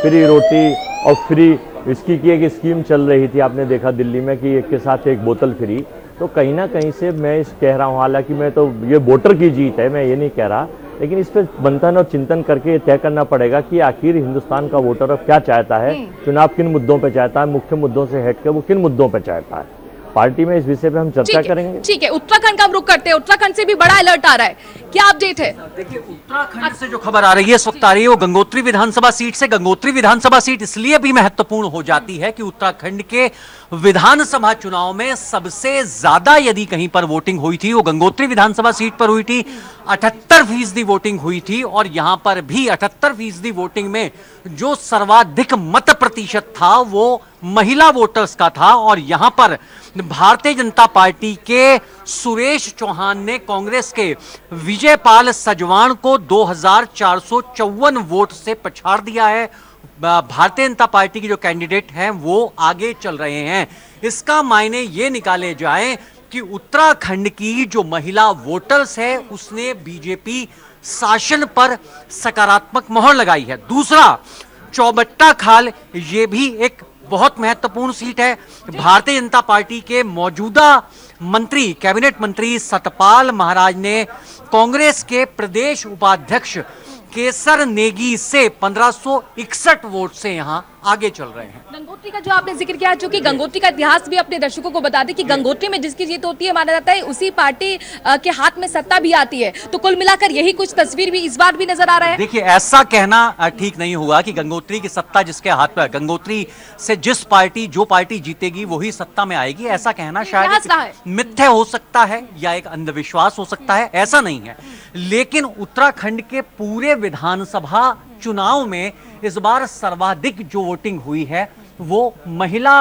फ्री रोटी और फ्री विस्की की एक स्कीम चल रही थी, आपने देखा दिल्ली में कि एक के साथ एक बोतल फ्री। तो कहीं ना कहीं से मैं कह रहा हूँ, हालांकि मैं तो ये वोटर की जीत है, मैं ये नहीं कह रहा, लेकिन इस पर मंथन और चिंतन करके तय करना पड़ेगा कि आखिर हिंदुस्तान का वोटर अब क्या चाहता है, चुनाव किन मुद्दों पे चाहता है, मुख्य मुद्दों से हट के वो किन मुद्दों पे चाहता है। पार्टी में इस विषय पे हम चर्चा करेंगे। ठीक है, उत्तराखंड का हम रुख करते हैं। उत्तराखंड से भी बड़ा अलर्ट आ रहा है, क्या अपडेट है? देखिए, उत्तराखंड से जो खबर आ रही है इस वक्त आ रही है वो गंगोत्री विधानसभा सीट से। गंगोत्री विधानसभा सीट इसलिए भी महत्वपूर्ण हो जाती है कि उत्तराखंड के विधानसभा चुनाव में सबसे ज्यादा यदि कहीं पर वोटिंग हुई थी वो गंगोत्री विधानसभा सीट पर हुई थी। 78% वोटिंग हुई थी और यहां पर भी 78% वोटिंग में जो सर्वाधिक मत प्रतिशत था वो महिला वोटर्स का था। और यहां पर भारतीय जनता पार्टी के सुरेश चौहान ने कांग्रेस के विजयपाल सजवाण को 2454 वोट से पछाड़ दिया है। भारतीय जनता पार्टी की जो कैंडिडेट हैं वो आगे चल रहे हैं। इसका मायने ये निकाले जाए कि उत्तराखंड की जो महिला वोटर्स है उसने बीजेपी शासन पर सकारात्मक मोहर लगाई है। दूसरा, चौबट्टा खाल ये भी एक बहुत महत्वपूर्ण सीट है। भारतीय जनता पार्टी के मौजूदा मंत्री, कैबिनेट मंत्री सतपाल महाराज ने कांग्रेस के प्रदेश उपाध्यक्ष केसर नेगी से 1561 वोट से यहां आगे चल रहे हैं। गंगोत्री का जो आपने जिक्र किया, जो कि गंगोत्री का इतिहास भी अपने दर्शकों को बता दें कि गंगोत्री में जिसकी जीत होती है माना जाता है उसी पार्टी के हाथ में सत्ता भी आती है। तो कुल मिलाकर यही कुछ तस्वीर भी इस बार भी नजर आ रहा है। देखिए, ऐसा कहना ठीक नहीं हुआ कि गंगोत्री की सत्ता जिसके हाथ में, गंगोत्री से जो पार्टी जीतेगी वही सत्ता में आएगी, ऐसा कहना शायद मिथ्या हो सकता है या एक अंधविश्वास हो सकता है, ऐसा नहीं है। लेकिन उत्तराखंड के पूरे विधानसभा चुनाव में इस बार सर्वाधिक जो वोटिंग हुई है वो महिला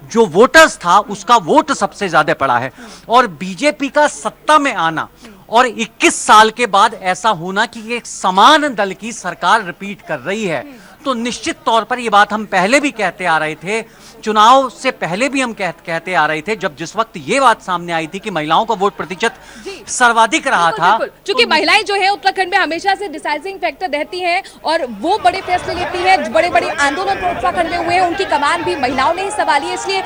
जो वोटर्स था उसका वोट सबसे ज्यादा पड़ा है। और बीजेपी का सत्ता में आना और 21 साल के बाद ऐसा होना कि एक समान दल की सरकार रिपीट कर रही है, तो निश्चित तौर पर यह बात हम पहले भी कहते आ रहे थे, चुनाव से पहले भी हम कहते आ रहे थे, जब जिस वक्त ये बात सामने आई थी कि महिलाओं का वोट प्रतिशत सर्वाधिक रहा था। क्योंकि महिलाएं जो है उत्तराखंड में हमेशा से डिसाइडिंग फैक्टर रहती हैं और वो बड़े फैसले लेती हैं। बड़े बड़े आंदोलन उत्तराखंड में हुए हैं, उनकी कमान भी महिलाओं ने ही संभाली है। इसलिए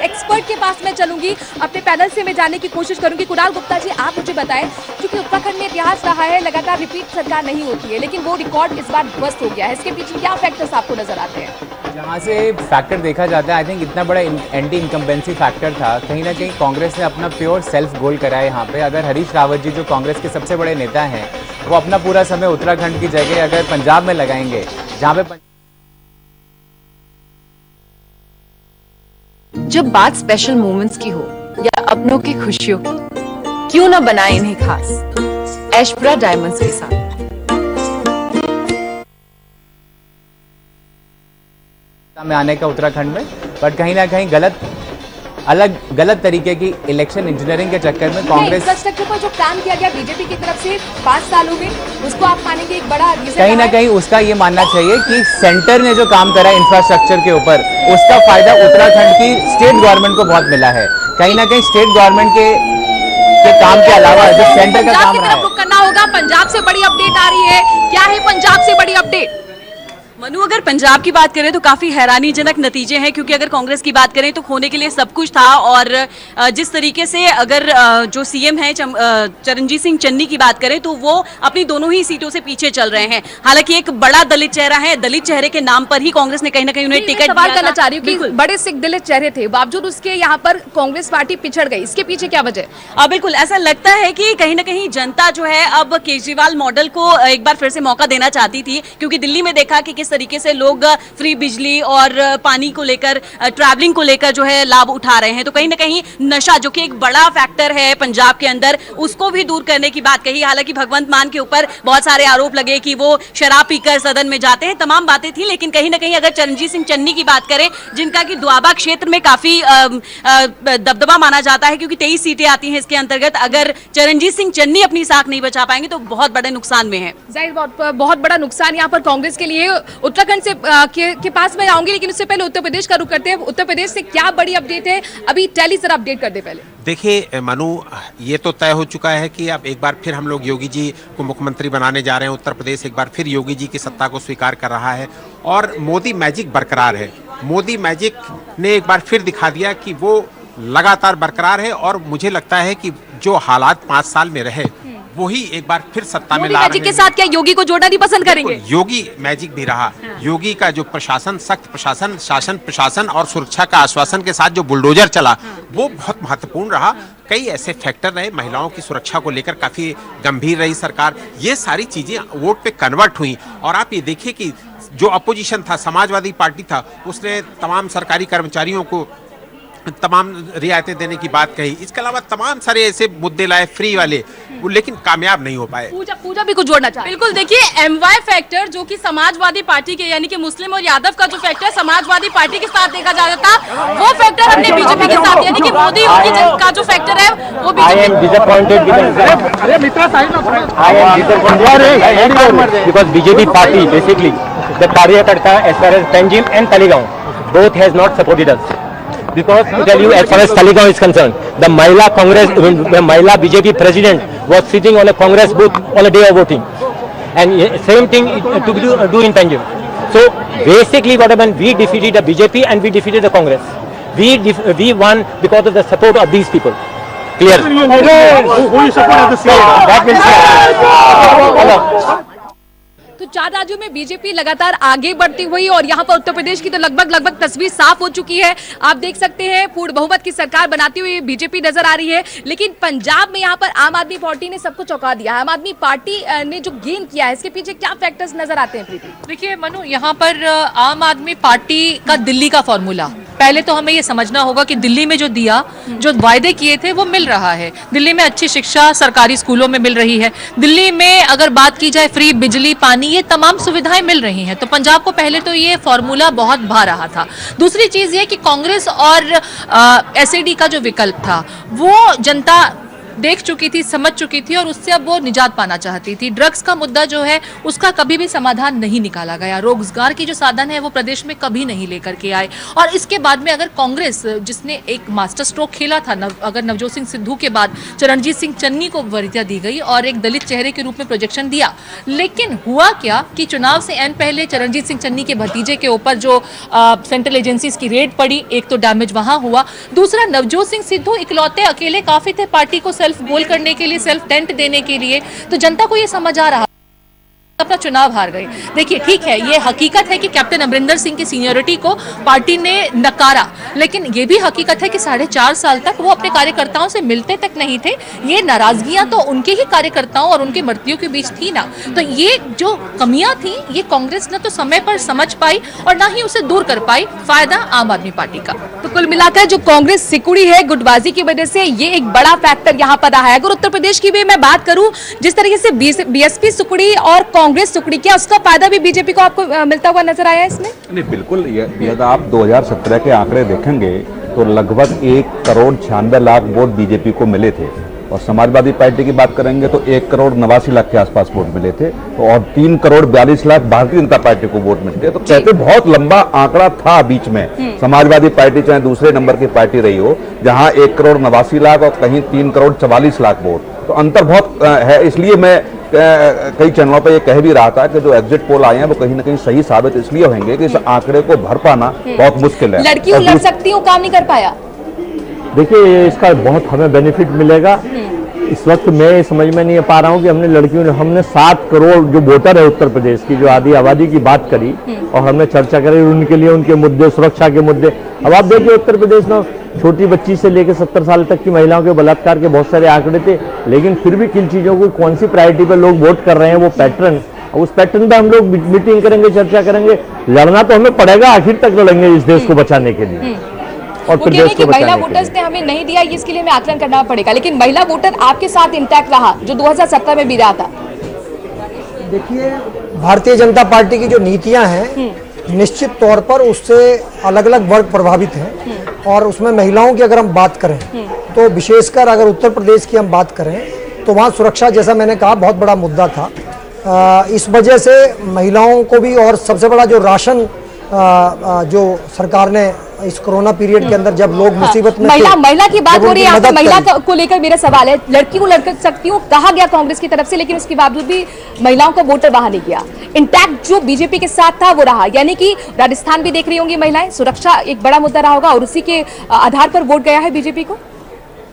एक्सपर्ट के पास मैं चलूंगी, अपने पैनल से मैं जानने की कोशिश करूंगी। कुणाल गुप्ता जी, आप मुझे बताएं, क्योंकि उत्तराखंड में इतिहास रहा है लगातार रिपीट सरकार नहीं होती है, लेकिन वो रिकॉर्ड इस बार ध्वस्त हो गया है। इसके पीछे क्या फैक्टर्स आपको नजर आते हैं? जहाँ से फैक्टर देखा जाता है, आई थिंक इतना बड़ा एंटी इनकम्बेंसी फैक्टर था, कहीं ना कहीं कांग्रेस ने अपना प्योर सेल्फ गोल करा है यहाँ पे। अगर हरीश रावत जी जो कांग्रेस के सबसे बड़े नेता हैं वो अपना पूरा समय उत्तराखंड की जगह अगर पंजाब में लगाएंगे, जहाँ पे जब बात स्पेशल मोमेंट्स की हो या अपनों की खुशियों की, क्यों ना बनाए इन्हें खास ऐशप्रा डायमंड्स के साथ। में आने का उत्तराखंड में, बट कहीं ना कहीं गलत तरीके की इलेक्शन इंजीनियरिंग के चक्कर में कांग्रेस इंफ्रास्ट्रक्चर पर जो काम किया गया बीजेपी की तरफ से 5 सालों में, उसको आप मानेंगे एक बड़ा कहीं ना कहीं उसका ये मानना चाहिए कि सेंटर ने जो काम करा इंफ्रास्ट्रक्चर के ऊपर, उसका फायदा उत्तराखंड की स्टेट गवर्नमेंट को बहुत मिला है। कहीं ना कहीं स्टेट गवर्नमेंट के काम के अलावा जो सेंटर का काम रहा है। करना होगा। पंजाब से बड़ी अपडेट आ रही है, क्या है पंजाब से बड़ी अपडेट? मनु, अगर पंजाब की बात करें तो काफी हैरानीजनक नतीजे हैं, क्योंकि अगर कांग्रेस की बात करें तो खोने के लिए सब कुछ था। और जिस तरीके से अगर जो सीएम है चरणजीत सिंह चन्नी की बात करें तो वो अपनी दोनों ही सीटों से पीछे चल रहे हैं। हालांकि एक बड़ा दलित चेहरा है, दलित चेहरे के नाम पर ही कांग्रेस ने कहीं ना कहीं उन्हें टिकट सवाल करना चाह रही हूँ कि बड़े सिख दलित चेहरे थे, बावजूद उसके यहाँ पर कांग्रेस पार्टी पिछड़ गई, इसके पीछे क्या वजह? बिल्कुल ऐसा लगता है कि कहीं ना कहीं जनता जो है अब केजरीवाल मॉडल को एक बार फिर से मौका देना चाहती थी, क्योंकि दिल्ली में देखा कि किस तरीके से लोग फ्री बिजली और पानी को लेकर, ट्रैवलिंग को लेकर जो है लाभ उठा रहे हैं। तो कहीं ना कहीं नशा, जो कि एक बड़ा फैक्टर है पंजाब के अंदर, उसको भी दूर करने की बात कही। हालांकि भगवंत मान के ऊपर बहुत सारे आरोप लगे कि वो शराब पीकर सदन में जाते हैं, तमाम बातें थी। लेकिन कहीं ना कहीं अगर चरणजीत सिंह चन्नी की बात करें, जिनका कि दुआबा क्षेत्र में काफी दबदबा माना जाता है, क्योंकि 23 सीटें आती हैं इसके अंतर्गत, अगर चरणजीत सिंह चन्नी अपनी साख नहीं बचा पाएंगे तो बहुत बड़े नुकसान में है। जाहिर बहुत बड़ा नुकसान यहाँ पर कांग्रेस के लिए। उत्तराखंड से के पास मैं आऊंगी, लेकिन उससे पहले उत्तर प्रदेश का रुख करते हैं। उत्तर प्रदेश से क्या बड़ी अपडेट है? अभी टैली जरा अपडेट कर दे पहले। देखिए मनु, ये तो तय हो चुका है कि अब एक बार फिर हम लोग योगी जी को मुख्यमंत्री बनाने जा रहे हैं। उत्तर प्रदेश एक बार फिर योगी जी की सत्ता को स्वीकार कर रहा है और मोदी मैजिक बरकरार है। मोदी मैजिक ने एक बार फिर दिखा दिया कि वो लगातार बरकरार है और मुझे लगता है कि जो हालात 5 साल में रहे वही एक बार फिर सत्ता में ला रहे हैं। मैजिक के साथ क्या योगी को जोड़ना नहीं पसंद करेंगे? योगी मैजिक भी रहा। योगी का जो प्रशासन, सख्त प्रशासन, शासन प्रशासन और सुरक्षा का आश्वासन के साथ जो बुलडोजर चला, वो बहुत महत्वपूर्ण रहा। कई ऐसे फैक्टर रहे, महिलाओं की सुरक्षा को लेकर काफी गंभीर रही सरकार। ये सारी चीजें वोट पे कन्वर्ट हुई। और आप ये देखिए कि जो अपोजिशन था, समाजवादी पार्टी था, उसने तमाम सरकारी कर्मचारियों को तमाम रियायतें देने की बात कही, इसके अलावा तमाम सारे ऐसे मुद्दे लाए फ्री वाले, वो लेकिन कामयाब नहीं हो पाए। पूजा भी कुछ जोड़ना चाहे। बिल्कुल, देखिए MY फैक्टर जो कि समाजवादी पार्टी के यानी कि मुस्लिम और यादव का जो फैक्टर समाजवादी पार्टी के साथ देखा जाता था, वो फैक्टर हमने बीजेपी के साथ यानी कि मोदी योगी का जो फैक्टर है वो because BJP party basically the Karyakarta as far as Panjim and Talegaon both has not supported us. Because to tell you, as far as Talegaon is concerned, the Mahila Congress, the Mahila BJP president was sitting on a Congress booth on a day of voting, and same thing to do in Panjim. So basically, what happened? We defeated the BJP and we defeated the Congress. We won because of the support of these people. Clear? तो 4 राज्यों में BJP लगातार आगे बढ़ती हुई और यहाँ पर उत्तर प्रदेश की तो लगभग तस्वीर साफ हो चुकी है। आप देख सकते हैं पूर्ण बहुमत की सरकार बनाती हुई बीजेपी नजर आ रही है, लेकिन पंजाब में यहाँ पर आम आदमी पार्टी ने सबको चौंका दिया है। आम आदमी पार्टी ने जो गेन किया है, इसके पीछे क्या फैक्टर्स नजर आते हैं प्रीति? देखिए मनु, यहाँ पर आम आदमी पार्टी का दिल्ली का फॉर्मूला, पहले तो हमें ये समझना होगा कि दिल्ली में जो दिया, जो वायदे किए थे वो मिल रहा है। दिल्ली में अच्छी शिक्षा सरकारी स्कूलों में मिल रही है। दिल्ली में अगर बात की जाए फ्री बिजली, पानी, ये तमाम सुविधाएं मिल रही हैं। तो पंजाब को पहले तो ये फॉर्मूला बहुत भा रहा था। दूसरी चीज ये कि कांग्रेस और एसएडी का जो विकल्प था वो जनता देख चुकी थी, समझ चुकी थी और उससे अब वो निजात पाना चाहती थी। ड्रग्स का मुद्दा जो है उसका कभी भी समाधान नहीं निकाला गया। रोजगार की जो साधन है वो प्रदेश में कभी नहीं लेकर के आए। और इसके बाद में अगर कांग्रेस, जिसने एक मास्टर स्ट्रोक खेला था, अगर नवजोत सिंह सिद्धू के बाद चरणजीत सिंह चन्नी को वरीयता दी गई और एक दलित चेहरे के रूप में प्रोजेक्शन दिया, लेकिन हुआ क्या कि चुनाव से एन पहले चरणजीत सिंह चन्नी के भतीजे के ऊपर जो सेंट्रल एजेंसीज की रेड पड़ी, एक तो डैमेज वहां हुआ, दूसरा नवजोत सिंह सिद्धू इकलौते अकेले काफी थे पार्टी को सेल्फ गोल करने के लिए, सेल्फ टेंट देने के लिए। तो जनता को यह समझ आ रहा अपना चुनाव हार गए। देखिए ठीक है, ये हकीकत है कि कैप्टन अमरिंदर सिंह की सीनियरिटी को पार्टी ने नकारा, लेकिन ये भी हकीकत है कि 4.5 साल तक वो अपने कार्यकर्ताओं से मिलते तक नहीं थे। ये नाराजगियां तो उनके ही कार्यकर्ताओं और उनके मर्तियों के बीच थी ना। तो ये जो कमियां थी ये कांग्रेस ने तो समय पर समझ पाई और ना ही उसे दूर कर पाई। फायदा आम आदमी पार्टी का। तो कुल मिलाकर जो कांग्रेस सिकुड़ी है गुटबाजी की वजह से, ये एक बड़ा फैक्टर यहाँ पर रहा है। अगर उत्तर प्रदेश की भी मैं बात करूं, जिस तरीके से बीएसपी सिकुड़ी और कांग्रेस सिकुड़ी, क्या उसका फायदा भी बीजेपी को आपको मिलता हुआ नजर आया इसमें? नहीं, बिल्कुल। यदि आप 2017 के आंकड़े देखेंगे तो लगभग 1,96,00,000 वोट बीजेपी को मिले थे, और समाजवादी पार्टी की बात करेंगे तो 1,89,00,000 के आसपास वोट मिले थे, और 3,42,00,000 भारतीय जनता पार्टी को वोट मिलते। तो कहते बहुत लंबा आंकड़ा था बीच में। समाजवादी पार्टी चाहे दूसरे नंबर की पार्टी रही हो, जहां 1,89,00,000 और कहीं 3,44,00,000 वोट, तो अंतर बहुत है। इसलिए मैं कई चैनलों पर ये कह भी रहा था कि जो एग्जिट पोल आए हैं वो कहीं ना कहीं सही साबित इसलिए होंगे कि इस आंकड़े को भर पाना बहुत मुश्किल है। लड़कियों लड़ सकती हूँ, काम नहीं कर पाया। देखिए इसका बहुत हमें बेनिफिट मिलेगा। इस वक्त मैं समझ में नहीं पा रहा हूँ कि हमने 7 करोड़ जो वोटर है उत्तर प्रदेश की, जो आधी आबादी की बात करी और हमने चर्चा करी उनके लिए, उनके मुद्दे, सुरक्षा के मुद्दे। अब आप देखिए उत्तर प्रदेश में छोटी बच्ची से लेकर 70 साल तक की महिलाओं के बलात्कार के बहुत सारे आंकड़े थे, लेकिन फिर भी किन चीजों को कौन सी प्रायोरिटी पर लोग वोट कर रहे हैं, वो पैटर्न, उस पैटर्न पर हम लोग मीटिंग करेंगे, चर्चा करेंगे। लड़ना तो हमें पड़ेगा, आखिर तक लड़ेंगे इस देश को बचाने के लिए और प्रदेश को महिला वोटर्स ने हमें नहीं दिया, इसके लिए हमें आकलन करना पड़ेगा। लेकिन महिला वोटर आपके साथ इंटैक्ट रहा जो 2017 में भी रहा था। देखिए भारतीय जनता पार्टी की जो नीतियां हैं निश्चित तौर पर उससे अलग अलग वर्ग प्रभावित हैं, और उसमें महिलाओं की अगर हम बात करें तो विशेषकर अगर उत्तर प्रदेश की हम बात करें तो वहाँ सुरक्षा, जैसा मैंने कहा, बहुत बड़ा मुद्दा था। इस वजह से महिलाओं को भी, और सबसे बड़ा जो राशन जो सरकार ने इस कोरोना पीरियड के अंदर जब लोग मुसीबत में महिला की बात हो रही है, महिला को लेकर मेरा सवाल है। लड़की को लड़ सकती हूँ कहा गया कांग्रेस की तरफ से, लेकिन उसके बावजूद भी महिलाओं को वोटर बाहर नहीं किया। इंटैक्ट जो बीजेपी के साथ था वो रहा, यानी कि राजस्थान भी देख रही होंगी महिलाएं, सुरक्षा एक बड़ा मुद्दा रहा होगा और उसी के आधार पर वोट गया है बीजेपी को।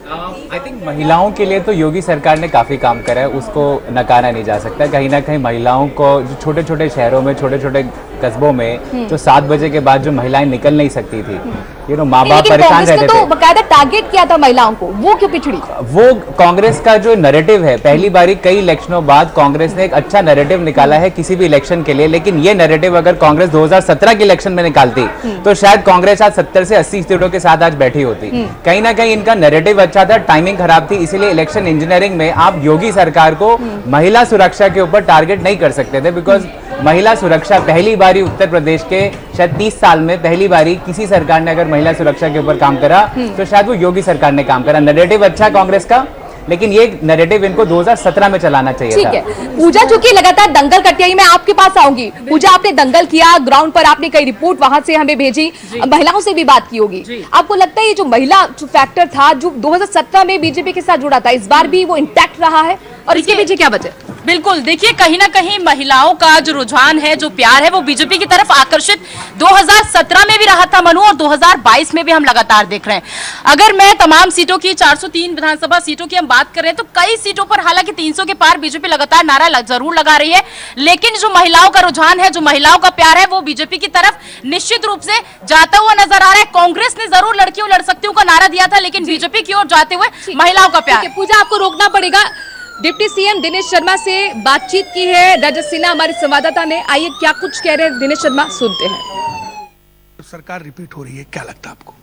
आई थिंक महिलाओं के लिए तो योगी सरकार ने काफ़ी काम करा है, उसको नकारा नहीं जा सकता। कहीं ना कहीं महिलाओं को जो छोटे छोटे शहरों में, छोटे छोटे कस्बों में जो 7 बजे के बाद जो महिलाएं निकल नहीं सकती थी, माँ बाप परेशान रहते तो बकायदा टारगेट किया था महिलाओं को, वो क्यों पिछड़ी? वो कांग्रेस का जो नैरेटिव है, पहली बारी कई इलेक्शनों बाद कांग्रेस ने एक अच्छा नैरेटिव निकाला है किसी भी इलेक्शन के लिए, लेकिन ये नैरेटिव अगर कांग्रेस 2017 के इलेक्शन में निकालती तो शायद कांग्रेस आज 70 से 80 सीटों के साथ आज बैठी होती। कहीं ना कहीं इनका नैरेटिव अच्छा था, टाइमिंग खराब थी, इसीलिए इलेक्शन इंजीनियरिंग में आप योगी सरकार को महिला सुरक्षा के ऊपर टारगेट नहीं कर सकते थे, बिकॉज महिला सुरक्षा पहली बारी उत्तर प्रदेश के शायद 30 साल में पहली बारी किसी सरकार ने अगर महिला सुरक्षा के ऊपर काम करा तो शायद वो योगी सरकार ने काम करा। नैरेटिव अच्छा कांग्रेस का, लेकिन ये नैरेटिव इनको 2017 में चलाना चाहिए था। ठीक है पूजा, चूंकि लगातार दंगल करती है, मैं आपके पास आऊंगी। पूजा, आपने दंगल किया, ग्राउंड पर आपने कई रिपोर्ट वहां से हमें भेजी, महिलाओं से भी बात की होगी, आपको लगता है ये जो महिला फैक्टर था जो 2017 में बीजेपी के साथ जुड़ा था, इस बार भी वो इंटैक्ट रहा है और इसके पीछे क्या वजह? बिल्कुल, देखिए कहीं ना कहीं महिलाओं का जो रुझान है, जो प्यार है, वो बीजेपी की तरफ आकर्षित 2017 में भी रहा था मनु, और 2022 में भी हम लगातार देख रहे हैं। अगर मैं तमाम सीटों की 403 विधानसभा सीटों की हम बात करें तो कई सीटों पर हालांकि 300 के पार बीजेपी लगातार नारा जरूर लगा रही है, लेकिन जो महिलाओं का रुझान है, जो महिलाओं का प्यार है, वो बीजेपी की तरफ निश्चित रूप से जाता हुआ नजर आ रहा है। कांग्रेस ने जरूर लड़कियों लड़सकतियों का नारा दिया था, लेकिन बीजेपी की ओर जाते हुए महिलाओं का प्यार। पूजा, आपको रोकना पड़ेगा। डिप्टी सीएम दिनेश शर्मा से बातचीत की है रजत सिन्हा हमारे संवाददाता ने, आइए क्या कुछ कह रहे हैं दिनेश शर्मा, सुनते हैं। सरकार रिपीट हो रही है, क्या लगता है आपको?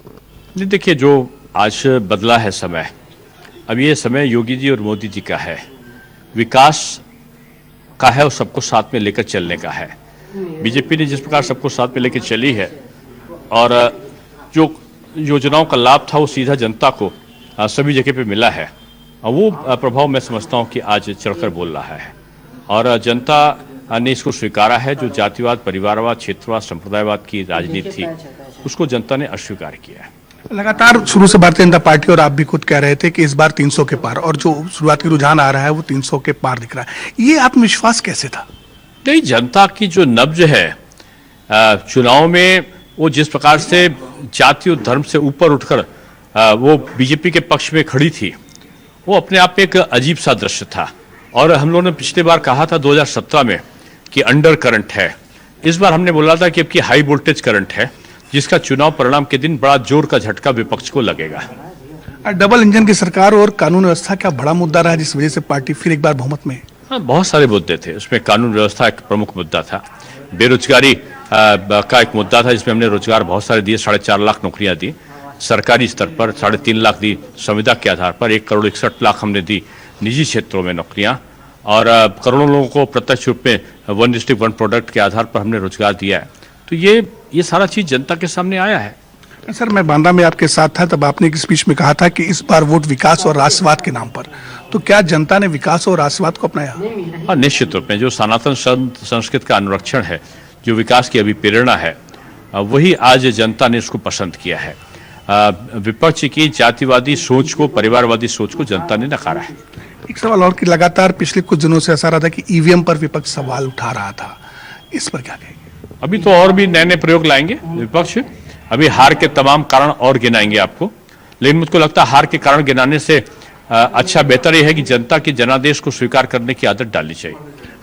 नहीं, देखिए जो आज बदला है समय, अब ये समय योगी जी और मोदी जी का है, विकास का है और सबको साथ में लेकर चलने का है। बीजेपी ने जिस प्रकार सबको साथ में लेकर चली है और जो योजनाओं का लाभ था वो सीधा जनता को सभी जगह पे मिला है, वो प्रभाव मैं समझता हूँ कि आज चढ़कर बोल रहा है और जनता ने इसको स्वीकारा है। जो जातिवाद, परिवारवाद, क्षेत्रवाद, संप्रदायवाद की राजनीति थी उसको जनता ने अस्वीकार किया है। लगातार शुरू से भारतीय जनता पार्टी और आप भी खुद कह रहे थे कि इस बार 300 के पार, और जो शुरुआती रुझान आ रहा है वो 300 के पार दिख रहा है, ये आत्मविश्वास कैसे था? नहीं, जनता की जो नब्ज है चुनाव में, वो जिस प्रकार से जाति और धर्म से ऊपर उठकर वो बीजेपी के पक्ष में खड़ी थी, वो अपने आप में एक अजीब सा दृश्य था। और हम लोगों ने पिछली बार कहा था 2017 में कि अंडर करंट है, इस बार हमने बोला था कि अब की हाई वोल्टेज करंट है, जिसका चुनाव परिणाम के दिन बड़ा जोर का झटका विपक्ष को लगेगा। डबल इंजन की सरकार और कानून व्यवस्था क्या बड़ा मुद्दा रहा जिस वजह से पार्टी फिर एक बार बहुमत में? हाँ, बहुत सारे मुद्दे थे, उसमें कानून व्यवस्था एक प्रमुख मुद्दा था, बेरोजगारी का एक मुद्दा था जिसमें हमने रोजगार बहुत सारे दिए, 4.5 लाख नौकरियां दी सरकारी स्तर पर, 3.5 लाख दी संविदा के आधार पर, 1,61,00,000 हमने दी निजी क्षेत्रों में नौकरियां, और करोड़ों लोगों को प्रत्यक्ष रूप में 1 डिस्ट्रिक्ट 1 प्रोडक्ट के आधार पर हमने रोजगार दिया है। तो ये सारा चीज जनता के सामने आया है। सर, मैं बांदा में आपके साथ था, तब आपने एक स्पीच में कहा था कि इस बार वोट विकास और राष्ट्रवाद के नाम पर, तो क्या जनता ने विकास और राष्ट्रवाद को अपनाया? हाँ, निश्चित रूप में जो सनातन संस्कृति का अनुरक्षण है, जो विकास की अभिप्रेरणा है, वही आज जनता ने उसको पसंद किया है। विपक्ष की जातिवादी सोच को, परिवारवादी सोच को जनता ने नकारा है। एक सवाल और कि लगातार पिछले कुछ दिनों से ऐसा रहा था कि ईवीएम पर विपक्ष सवाल उठा रहा था, इस पर क्या कहेंगे? अभी तो और भी नए नए प्रयोग लाएंगे विपक्ष, अभी हार के तमाम कारण और गिनाएंगे आपको, लेकिन मुझको लगता है हार के कारण गिनाने से अच्छा बेहतर यह है कि जनता के जनादेश को स्वीकार करने की आदत डालनी चाहिए।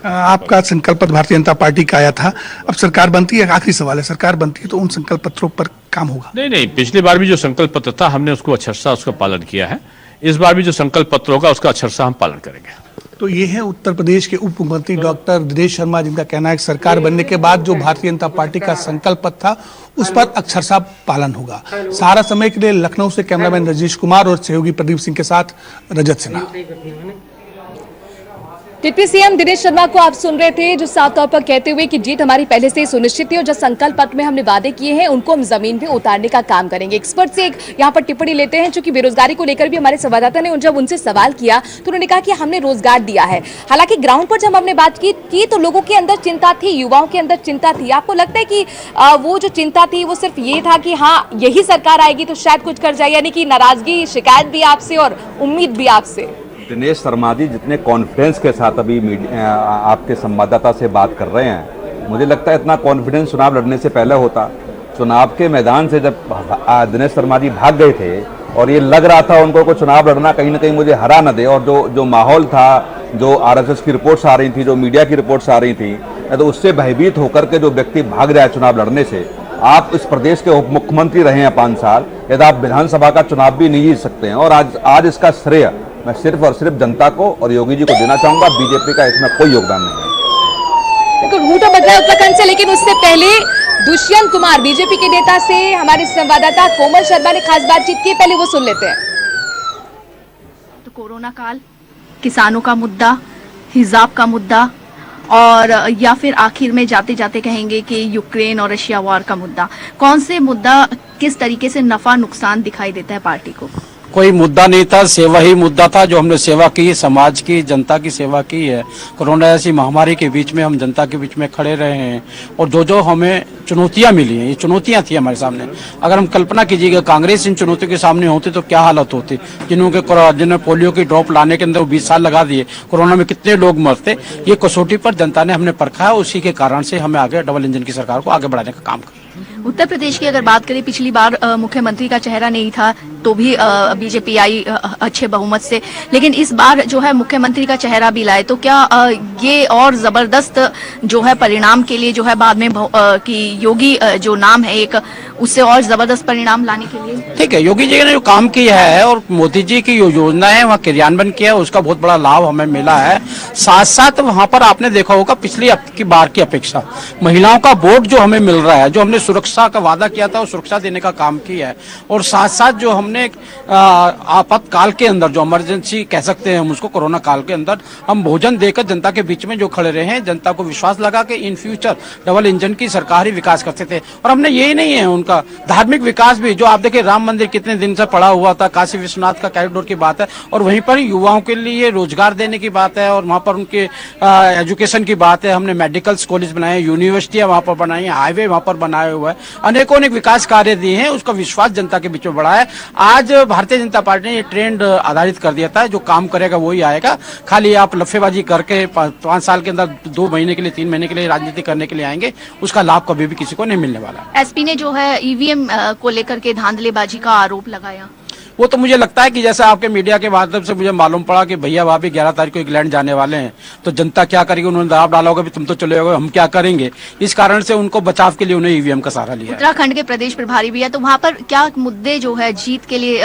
आपका संकल्प पत्र भारतीय जनता पार्टी का आया था, अब सरकार बनती है, आखिरी सवाल है, सरकार बनती है तो उन संकल्प पत्रों पर काम होगा? नहीं, पिछली बार भी जो संकल्प पत्र था हमने उसको अक्षरशः उसका पालन किया है, इस बार भी जो संकल्प पत्र होगा उसका अक्षरशः हम पालन करेंगे। तो ये है उत्तर प्रदेश के उप मुख्यमंत्री डॉक्टर दिनेश शर्मा, जिनका कहना है कि सरकार बनने के बाद जो भारतीय जनता पार्टी का संकल्प पत्र था उस पर अक्षरशः पालन होगा। सारा समय के लिए लखनऊ से कैमरामैन रजनीश कुमार और सहयोगी प्रदीप सिंह के साथ रजत सिन्हा। डिप्टी सीएम दिनेश शर्मा को आप सुन रहे थे, जो साफ तौर पर कहते हुए कि जीत हमारी पहले से ही सुनिश्चित थी और जो संकल्प पत्र में हमने वादे किए हैं उनको हम जमीन पे उतारने का काम करेंगे। एक्सपर्ट से एक यहाँ पर टिप्पणी लेते हैं, चूंकि बेरोजगारी को लेकर भी हमारे संवाददाता ने जब उनसे सवाल किया तो उन्होंने कहा कि हमने रोजगार दिया है। हालांकि ग्राउंड पर जब हमने बात की तो लोगों के अंदर चिंता थी, युवाओं के अंदर चिंता थी। आपको लगता है कि वो जो चिंता थी वो सिर्फ ये था कि हाँ यही सरकार आएगी तो शायद कुछ कर जाए, यानी कि नाराजगी, शिकायत भी आपसे और उम्मीद भी आपसे? दिनेश शर्मा जी जितने कॉन्फिडेंस के साथ अभी आपके संवाददाता से बात कर रहे हैं, मुझे लगता है इतना कॉन्फिडेंस चुनाव लड़ने से पहले होता। चुनाव के मैदान से जब दिनेश शर्मा जी भाग गए थे और ये लग रहा था उनको को चुनाव लड़ना कहीं ना कहीं मुझे हरा न दे, और जो माहौल था, जो आरएसएस की रिपोर्ट्स आ रही थी, जो मीडिया की रिपोर्ट्स आ रही थी, तो उससे भयभीत होकर के जो व्यक्ति भाग रहा है चुनाव लड़ने से, आप इस प्रदेश के उप मुख्यमंत्री रहे हैं 5 साल, यदि आप विधानसभा का चुनाव भी नहीं जीत सकते हैं, और आज इसका श्रेय मैं सिर्फ और सिर्फ जनता को और योगी जी को देना चाहूंगा। बीजेपी का इसमें कोई योगदान नहीं है। तो रूट बदला है उत्तराखंड से, लेकिन उससे पहले दुष्यंत कुमार बीजेपी के नेता से हमारे संवाददाता कोमल शर्मा ने खास बातचीत की, पहले वो सुन लेते हैं। तो कोरोना काल, किसानों का मुद्दा, हिजाब का मुद्दा, और या फिर आखिर में जाते जाते कहेंगे कि यूक्रेन और रशिया वॉर का मुद्दा, कौन से मुद्दा किस तरीके से नफा नुकसान दिखाई देता है पार्टी को? कोई मुद्दा नहीं था, सेवा ही मुद्दा था। जो हमने सेवा की, समाज की, जनता की सेवा की है। कोरोना ऐसी महामारी के बीच में हम जनता के बीच में खड़े रहे हैं, और जो हमें चुनौतियां मिली हैं, ये चुनौतियां थी हमारे सामने। अगर हम कल्पना कीजिएगा कांग्रेस इन चुनौतियों के सामने होती तो क्या हालत होती। जिन्होंने पोलियो की ड्रॉप लाने के अंदर 20 साल लगा दिए, कोरोना में कितने लोग मरते। ये कसौटी पर जनता ने हमने परखा है, उसी के कारण से हमें आगे डबल इंजन की सरकार को आगे बढ़ाने का काम कर। उत्तर प्रदेश की अगर बात करें, पिछली बार मुख्यमंत्री का चेहरा नहीं था तो भी बीजेपी आई अच्छे बहुमत से, लेकिन इस बार जो है मुख्यमंत्री का चेहरा भी लाए, तो क्या ये और जबरदस्त जो है परिणाम के लिए जो है बाद में कि योगी जो नाम है एक, उससे और जबरदस्त परिणाम लाने के लिए? ठीक है, योगी जी ने जो काम किया है और मोदी जी की जो योजना है वहाँ क्रियान्वयन किया है, उसका बहुत बड़ा लाभ हमें मिला है। साथ साथ वहाँ पर आपने देखा होगा पिछली की बार की अपेक्षा महिलाओं का वोट जो हमें मिल रहा है, जो हमने सुरक्षा का वादा किया था वो सुरक्षा देने का काम किया है। और साथ साथ जो हमने आपातकाल के अंदर जो इमरजेंसी कह सकते हैं हम उसको, कोरोना काल के अंदर हम भोजन देकर जनता के बीच में जो खड़े रहे हैं, जनता को विश्वास लगा के इन फ्यूचर डबल इंजन की सरकार ही विकास करते थे। और हमने यही नहीं है, उनका धार्मिक विकास भी, जो आप देखिए राम मंदिर कितने दिन से पड़ा हुआ था, काशी विश्वनाथ का कॉरिडोर की बात है, और वहीं पर युवाओं के लिए रोजगार देने की बात है, और वहाँ पर उनके एजुकेशन की बात है। हमने मेडिकल कॉलेज बनाए, यूनिवर्सिटियां वहाँ पर बनाई, हाईवे वहाँ पर बनाए हुए हैं, अनेकों अनेक विकास कार्य दिए हैं। उसका विश्वास जनता के बीच में बढ़ा है। आज भारतीय जनता पार्टी ने ये ट्रेंड आधारित कर दिया था, जो काम करेगा वही आएगा। खाली आप लफेबाजी करके 5 साल के अंदर 2 महीने के लिए 3 महीने के लिए राजनीति करने के लिए आएंगे, उसका लाभ कभी भी किसी को नहीं मिलने वाला। एसपी ने जो है ईवीएम को लेकर के धांधलेबाजी का आरोप लगाया। वो तो मुझे लगता है कि जैसे आपके मीडिया के माध्यम से मुझे मालूम पड़ा कि भैया भाभी 11 तारीख को इंग्लैंड जाने वाले हैं, तो जनता क्या करेगी, उन्होंने दबाव डाला होगा भी तुम तो चले गए, हम क्या करेंगे। इस कारण से उनको बचाव के लिए उन्हें ईवीएम का सहारा लिया। उत्तराखंड के प्रदेश प्रभारी भी है, तो वहाँ पर क्या मुद्दे जो है जीत के लिए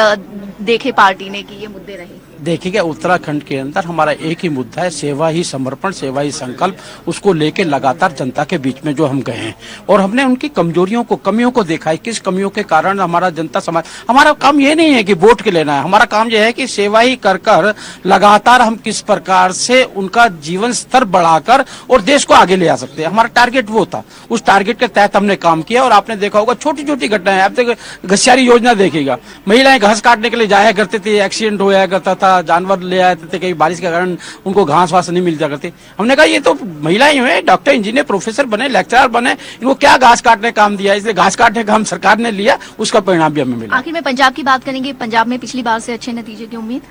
देखे पार्टी ने कि ये मुद्दे रहे? देखिएगा, उत्तराखंड के अंदर हमारा एक ही मुद्दा है, सेवा ही समर्पण, सेवा ही संकल्प। उसको लेके लगातार जनता के बीच में जो हम गए हैं, और हमने उनकी कमजोरियों को, कमियों को देखा है, किस कमियों के कारण हमारा जनता समाज। हमारा काम ये नहीं है कि वोट के लेना है, हमारा काम यह है कि सेवा ही कर कर लगातार हम किस प्रकार से उनका जीवन स्तर बढ़ाकर और देश को आगे ले आ सकते हैं। हमारा टारगेट वो था, उस टारगेट के तहत हमने काम किया। और आपने देखा होगा छोटी छोटी घटनाएं, आप देखो घसियारी योजना देखिएगा, महिलाएं घास काटने के लिए जाया करती थी, एक्सीडेंट हो जाया करता था, जानवर ले आते थे, कई बारिश के कारण उनको घास वास नहीं मिल जाती। हमने कहा ये तो महिलाएं हुए, डॉक्टर, इंजीनियर, प्रोफेसर बने, लेक्चरर बने, इनको क्या घास काटने का काम दिया, इसलिए घास काटने का काम सरकार ने लिया, उसका परिणाम भी हमें मिला। आखिर में पंजाब की बात करेंगे, पंजाब में पिछली बार से अच्छे नतीजे की उम्मीद?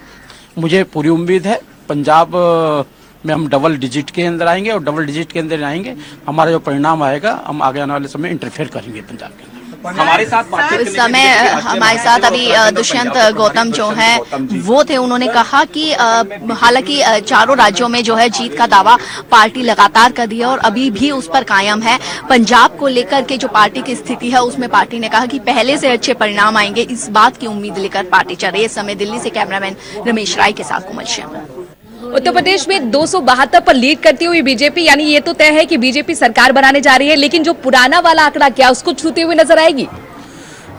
मुझे पूरी उम्मीद है पंजाब में हम डबल डिजिट के अंदर आएंगे, और डबल डिजिट के अंदर आएंगे हमारा जो परिणाम आएगा, हम आगे आने वाले समय इंटरफेयर करेंगे पंजाब के अंदर। हमारे साथ इस समय हमारे साथ अभी दुष्यंत गौतम जो है वो थे। उन्होंने कहा कि हालांकि चारों राज्यों में जो है जीत का दावा पार्टी लगातार कर दिया और अभी भी उस पर कायम है। पंजाब को लेकर के जो पार्टी की स्थिति है उसमें पार्टी ने कहा कि पहले से अच्छे परिणाम आएंगे, इस बात की उम्मीद लेकर पार्टी चल रही है। इस समय दिल्ली से कैमरामैन रमेश राय के साथ कोमल शर्मा। उत्तर प्रदेश में 272 पर लीड करती हुई बीजेपी, यानी ये तो तय है कि बीजेपी सरकार बनाने जा रही है, लेकिन जो पुराना वाला आंकड़ा क्या उसको छूते हुए नजर आएगी?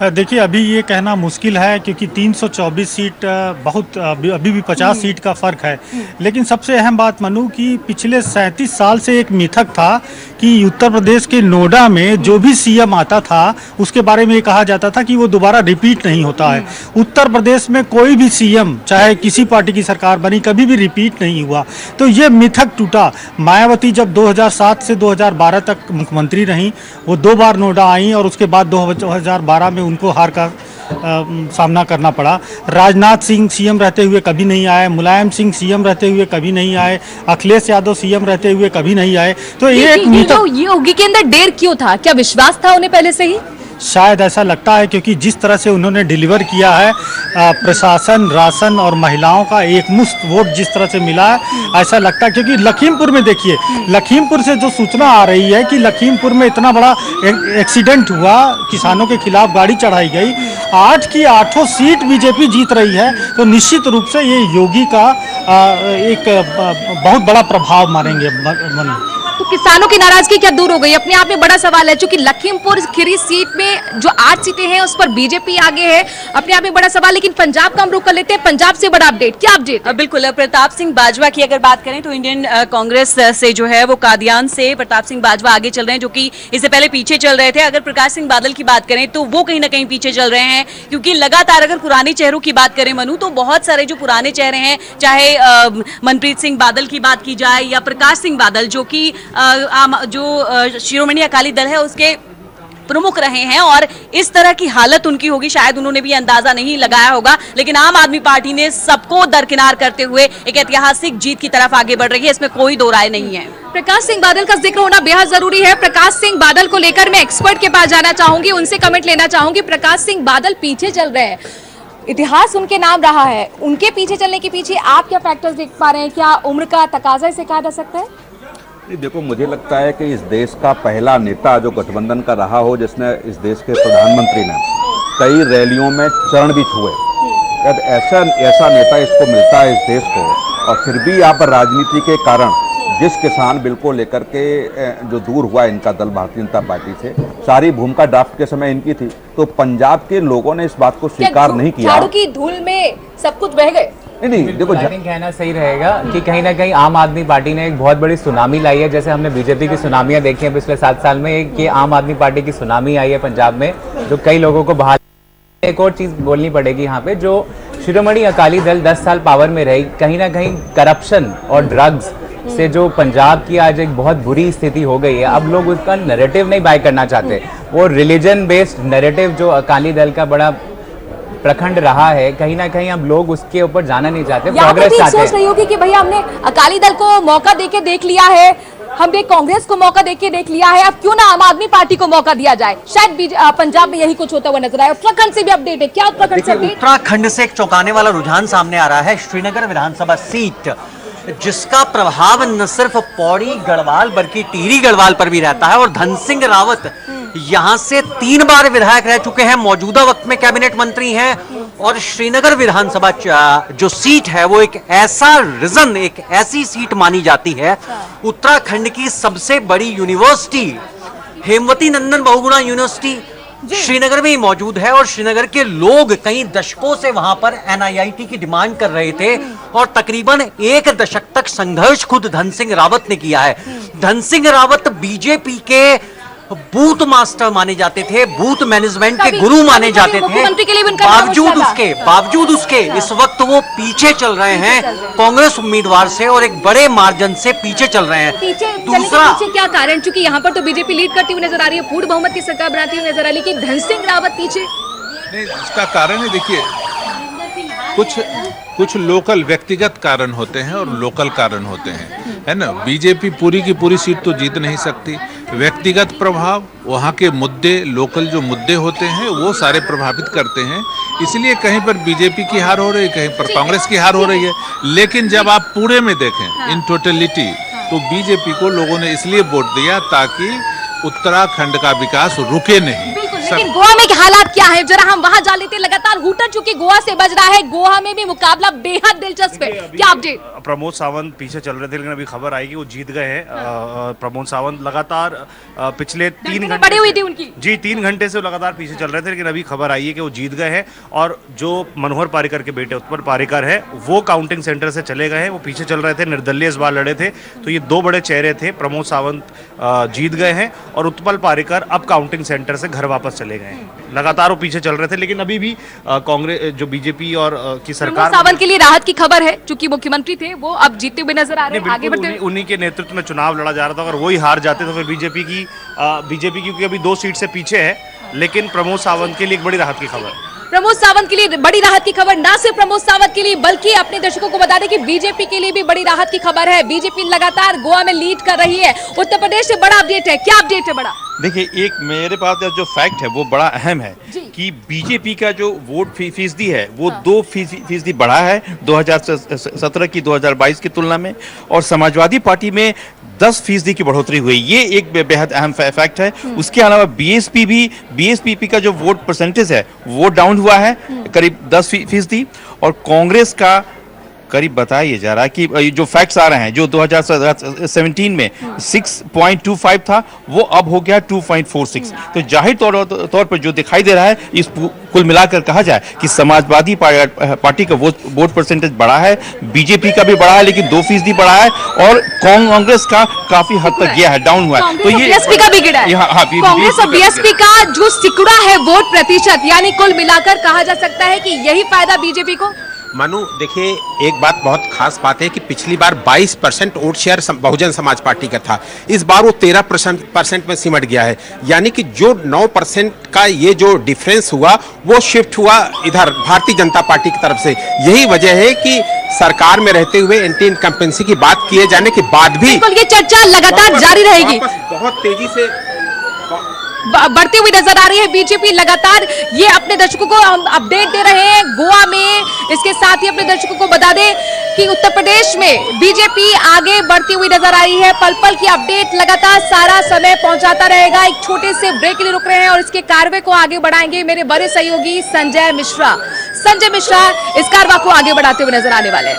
देखिए, अभी ये कहना मुश्किल है क्योंकि 324 सीट बहुत अभी भी 50 सीट का फर्क है। लेकिन सबसे अहम बात मनु कि पिछले 37 साल से एक मिथक था कि उत्तर प्रदेश के नोएडा में जो भी सीएम आता था उसके बारे में ये कहा जाता था कि वो दोबारा रिपीट नहीं होता है। उत्तर प्रदेश में कोई भी सीएम, चाहे किसी पार्टी की सरकार बनी, कभी भी रिपीट नहीं हुआ। तो ये मिथक टूटा। मायावती जब 2007 से 2012 तक मुख्यमंत्री रहीं, वो 2 बार नोएडा आई और उसके बाद 2012 में उनको हार का सामना करना पड़ा। राजनाथ सिंह सीएम रहते हुए कभी नहीं आए, मुलायम सिंह सीएम रहते हुए कभी नहीं आए, अखिलेश यादव सीएम रहते हुए कभी नहीं आए। तो ये एक योगी के अंदर डेर क्यों था? क्या विश्वास था उन्हें पहले से ही? शायद ऐसा लगता है, क्योंकि जिस तरह से उन्होंने डिलीवर किया है प्रशासन, राशन और महिलाओं का एक मुश्त वोट जिस तरह से मिला है, ऐसा लगता है। क्योंकि लखीमपुर में देखिए, लखीमपुर से जो सूचना आ रही है कि लखीमपुर में इतना बड़ा एक्सीडेंट हुआ, किसानों के खिलाफ गाड़ी चढ़ाई गई, 8 की 8 सीट बीजेपी जीत रही है, तो निश्चित रूप से ये योगी का एक बहुत बड़ा प्रभाव मानेंगे मनु। तो किसानों की नाराजगी क्या दूर हो गई? अपने आप में बड़ा सवाल है, क्योंकि लखीमपुर खीरी सीट में जो 8 सीटें हैं उस पर बीजेपी आगे है, अपने आप में बड़ा सवाल। लेकिन पंजाब का हम रुख कर लेते हैं, पंजाब से बड़ा अपडेट, क्या अपडेट? बिल्कुल, प्रताप सिंह बाजवा की अगर बात करें तो इंडियन कांग्रेस से जो है वो कादियान से प्रताप सिंह बाजवा आगे चल रहे हैं, जो कि इससे पहले पीछे चल रहे थे। अगर प्रकाश सिंह बादल की बात करें तो वो कहीं ना कहीं पीछे चल रहे हैं, क्योंकि लगातार अगर पुराने चेहरों की बात करें मनु, तो बहुत सारे जो पुराने चेहरे हैं, चाहे मनप्रीत सिंह बादल की बात की जाए या प्रकाश सिंह बादल, जो कि जो शिरोमणि अकाली दल है उसके प्रमुख रहे हैं, और इस तरह की हालत उनकी होगी शायद उन्होंने भी अंदाजा नहीं लगाया होगा। लेकिन आम आदमी पार्टी ने सबको दरकिनार करते हुए एक ऐतिहासिक जीत की तरफ आगे बढ़ रही है, इसमें कोई दो राय नहीं है। प्रकाश सिंह बादल का जिक्र होना बेहद जरूरी है। प्रकाश सिंह बादल को लेकर मैं एक्सपर्ट के पास जाना चाहूंगी, उनसे कमेंट लेना चाहूंगी। प्रकाश सिंह बादल पीछे चल रहे हैं, इतिहास उनके नाम रहा है, उनके पीछे चलने के पीछे आप क्या फैक्टर्स देख पा रहे हैं? क्या उम्र का तकाजा इसे कहा जा सकता है? देखो, मुझे लगता है कि इस देश का पहला नेता जो गठबंधन का रहा हो, जिसने इस देश के प्रधानमंत्री ने कई रैलियों में चरण भी छुए, ऐसा नेता इसको मिलता है इस देश को। और फिर भी यहाँ पर राजनीति के कारण जिस किसान बिल को लेकर के जो दूर हुआ इनका दल भारतीय जनता पार्टी से, सारी भूमिका ड्राफ्ट के समय इनकी थी, तो पंजाब के लोगों ने इस बात को स्वीकार नहीं किया। झाड़ू की धूल में सब कुछ बह गए। नहीं, देखो, आई थिंक कहना सही रहेगा कि कहीं ना कहीं आम आदमी पार्टी ने एक बहुत बड़ी सुनामी लाई है, जैसे हमने बीजेपी की सुनामियां देखी हैं पिछले 7 साल में, कि आम आदमी पार्टी की सुनामी आई है पंजाब में, जो कई लोगों को बहाल। एक और चीज बोलनी पड़ेगी यहाँ पे, जो शिरोमणि अकाली दल 10 साल पावर में रही, कहीं ना कहीं करप्शन और ड्रग्स से जो पंजाब की आज एक बहुत बुरी स्थिति हो गई है, अब लोग उसका नैरेटिव नहीं बाय करना चाहते। वो रिलीजन बेस्ड नैरेटिव जो अकाली दल का बड़ा प्रखंड रहा है, कहीं ना कहीं अब लोग उसके ऊपर जाना नहीं चाहते, प्रोग्रेस चाहते हैं। सोच रही होगी कि भैया हमने अकाली दल को मौका देके देख लिया है, हमने कांग्रेस को मौका देके देख लिया है, अब क्यों ना आम आदमी पार्टी को मौका दिया जाए? शायद पंजाब में यही कुछ होता हुआ नजर आया। उत्तराखंड से भी अपडेट है, क्या उत्तराखंड से अपडेट? उत्तराखंड से एक चौंकाने वाला रुझान सामने आ रहा है। श्रीनगर विधानसभा सीट, जिसका प्रभाव न सिर्फ पौड़ी गढ़वाल बल्कि टिहरी गढ़वाल पर भी रहता है, और धन सिंह रावत यहां से 3 बार विधायक रह चुके हैं, मौजूदा वक्त में कैबिनेट मंत्री हैं, और श्रीनगर विधानसभा जो सीट है वो एक ऐसा रीजन, एक ऐसी सीट मानी जाती है। उत्तराखंड की सबसे बड़ी यूनिवर्सिटी हेमवती नंदन बहुगुणा यूनिवर्सिटी श्रीनगर में ही मौजूद है, और श्रीनगर के लोग कई दशकों से वहां पर NIIT की डिमांड कर रहे थे, और तकरीबन 1 दशक तक संघर्ष खुद धन सिंह रावत ने किया है। धन सिंह रावत बीजेपी के बूथ मास्टर माने जाते थे, बूथ मैनेजमेंट के गुरु माने जाते थे, बावजूद उसके इस वक्त वो पीछे चल रहे हैं कांग्रेस उम्मीदवार से, और एक बड़े मार्जिन से पीछे चल रहे हैं। दूसरा क्या कारण? चूंकि यहाँ पर तो बीजेपी लीड करती हुई नजर आ रही है, पूर्ण बहुमत की सरकार बनाती हुई नजर आ रही है, लेकिन धन सिंह रावत पीछे। नहीं, इसका कारण है, देखिए, कुछ लोकल व्यक्तिगत कारण होते हैं और लोकल कारण होते हैं, है ना। बीजेपी पूरी की पूरी सीट तो जीत नहीं सकती। व्यक्तिगत प्रभाव, वहाँ के मुद्दे, लोकल जो मुद्दे होते हैं वो सारे प्रभावित करते हैं, इसलिए कहीं पर बीजेपी की हार हो रही है, कहीं पर कांग्रेस की हार हो रही है। लेकिन जब आप पूरे में देखें, इन टोटलिटी, तो बीजेपी को लोगों ने इसलिए वोट दिया ताकि उत्तराखंड का विकास रुके नहीं। लेकिन गोवा में हालात क्या है, जरा हम वहां जा लेते हैं। लगातार हूटर चूंकि गोवा से बज रहा है, गोवा में भी मुकाबला बेहद दिलचस्प है, क्या अपडेट? प्रमोद सावंत पीछे चल रहे थे, लेकिन अभी खबर आई कि वो जीत गए हैं। प्रमोद सावंत लगातार पिछले 3 घंटे बढ़ी हुई थी उनकी, जी 3 घंटे से लगातार पीछे चल रहे थे, लेकिन अभी खबर आई है कि वो जीत गए हैं। और जो मनोहर पारिकर के बेटे उत्पल पारिकर है, वो काउंटिंग सेंटर से चले गए हैं, वो पीछे चल रहे थे, निर्दलीय इस बार लड़े थे। तो ये 2 बड़े चेहरे थे। प्रमोद सावंत जीत गए हैं और उत्पल पारिकर अब काउंटिंग सेंटर से घर वापस चले गए हैं। लगातार वो पीछे चल रहे थे, लेकिन अभी भी कांग्रेस जो बीजेपी और की सरकार, सावंत के लिए राहत की खबर है, चूंकि मुख्यमंत्री थे, वो अब जीतते हुए नजर आ रहे हैं, आगे बढ़ते। उन्हीं के नेतृत्व में चुनाव लड़ा जा रहा था, अगर वही हार जाते तो फिर बीजेपी की क्योंकि अभी 2 सीट से पीछे है, लेकिन प्रमोद सावंत के लिए एक बड़ी राहत की खबर है। प्रमोद सावंत के लिए बड़ी राहत की खबर, ना सिर्फ प्रमोद सावंत के लिए बल्कि अपने दर्शकों को बता दें कि बीजेपी के लिए भी बड़ी राहत की खबर है। बीजेपी लगातार गोवा में लीड कर रही है। उत्तर प्रदेश से बड़ा अपडेट है, क्या अपडेट है बड़ा? देखिए, एक मेरे पास जो फैक्ट है वो बड़ा अहम है कि बीजेपी का जो वोट फीसदी है वो 2% बढ़ा है 2017 की 2022 की तुलना में, और समाजवादी पार्टी में 10% की बढ़ोतरी हुई। ये एक बेहद अहम फैक्ट है। उसके अलावा बीएसपी का जो वोट परसेंटेज है वो डाउन हुआ है करीब 10%, और कांग्रेस का करीब बताइए जा रहा है कि जो फैक्ट्स आ रहे हैं, जो 2017 में 6.25 था वो अब हो गया 2.46। तो जाहिर तौर पर जो दिखाई दे रहा है, इस कुल मिलाकर कहा जाए कि समाजवादी पार्टी का वोट परसेंटेज बढ़ा है, बीजेपी का भी बढ़ा है लेकिन 2% बढ़ा है, और कांग्रेस का काफी हद तक गया है, डाउन हुआ है। तो ये बीएसपी का भी गिरा है। कांग्रेस और बीएसपी का जो सिकुड़ा है वोट प्रतिशत, यानी कुल मिलाकर कहा जा सकता है कि यही फायदा बीजेपी को। मनु, देखिए, एक बात बहुत खास बात है कि पिछली बार 22% vote share Bahujan Samaj party का था, इस बार वो 13% में सिमट गया है। यानी कि जो 9% का ये जो डिफरेंस हुआ वो शिफ्ट हुआ इधर भारतीय जनता पार्टी की तरफ से। यही वजह है कि सरकार में रहते हुए एंटी इनकम्पेंसी की बात किए जाने के बाद भी ये चर्चा लगातार जारी रहेगी, बहुत तेजी से बढ़ती हुई नजर आ रही है। बीजेपी लगातार ये अपने दर्शकों को अपडेट दे रहे हैं गोवा में। इसके साथ ही अपने दर्शकों को बता दें कि उत्तर प्रदेश में बीजेपी आगे बढ़ती हुई नजर आ रही है। पल पल की अपडेट लगातार सारा समय पहुंचाता रहेगा। एक छोटे से ब्रेक के लिए रुक रहे हैं और इसके कार्रवाई को आगे बढ़ाएंगे मेरे बड़े सहयोगी संजय मिश्रा। संजय मिश्रा इस कार्रवाई को आगे बढ़ाते हुए नजर आने वाले हैं।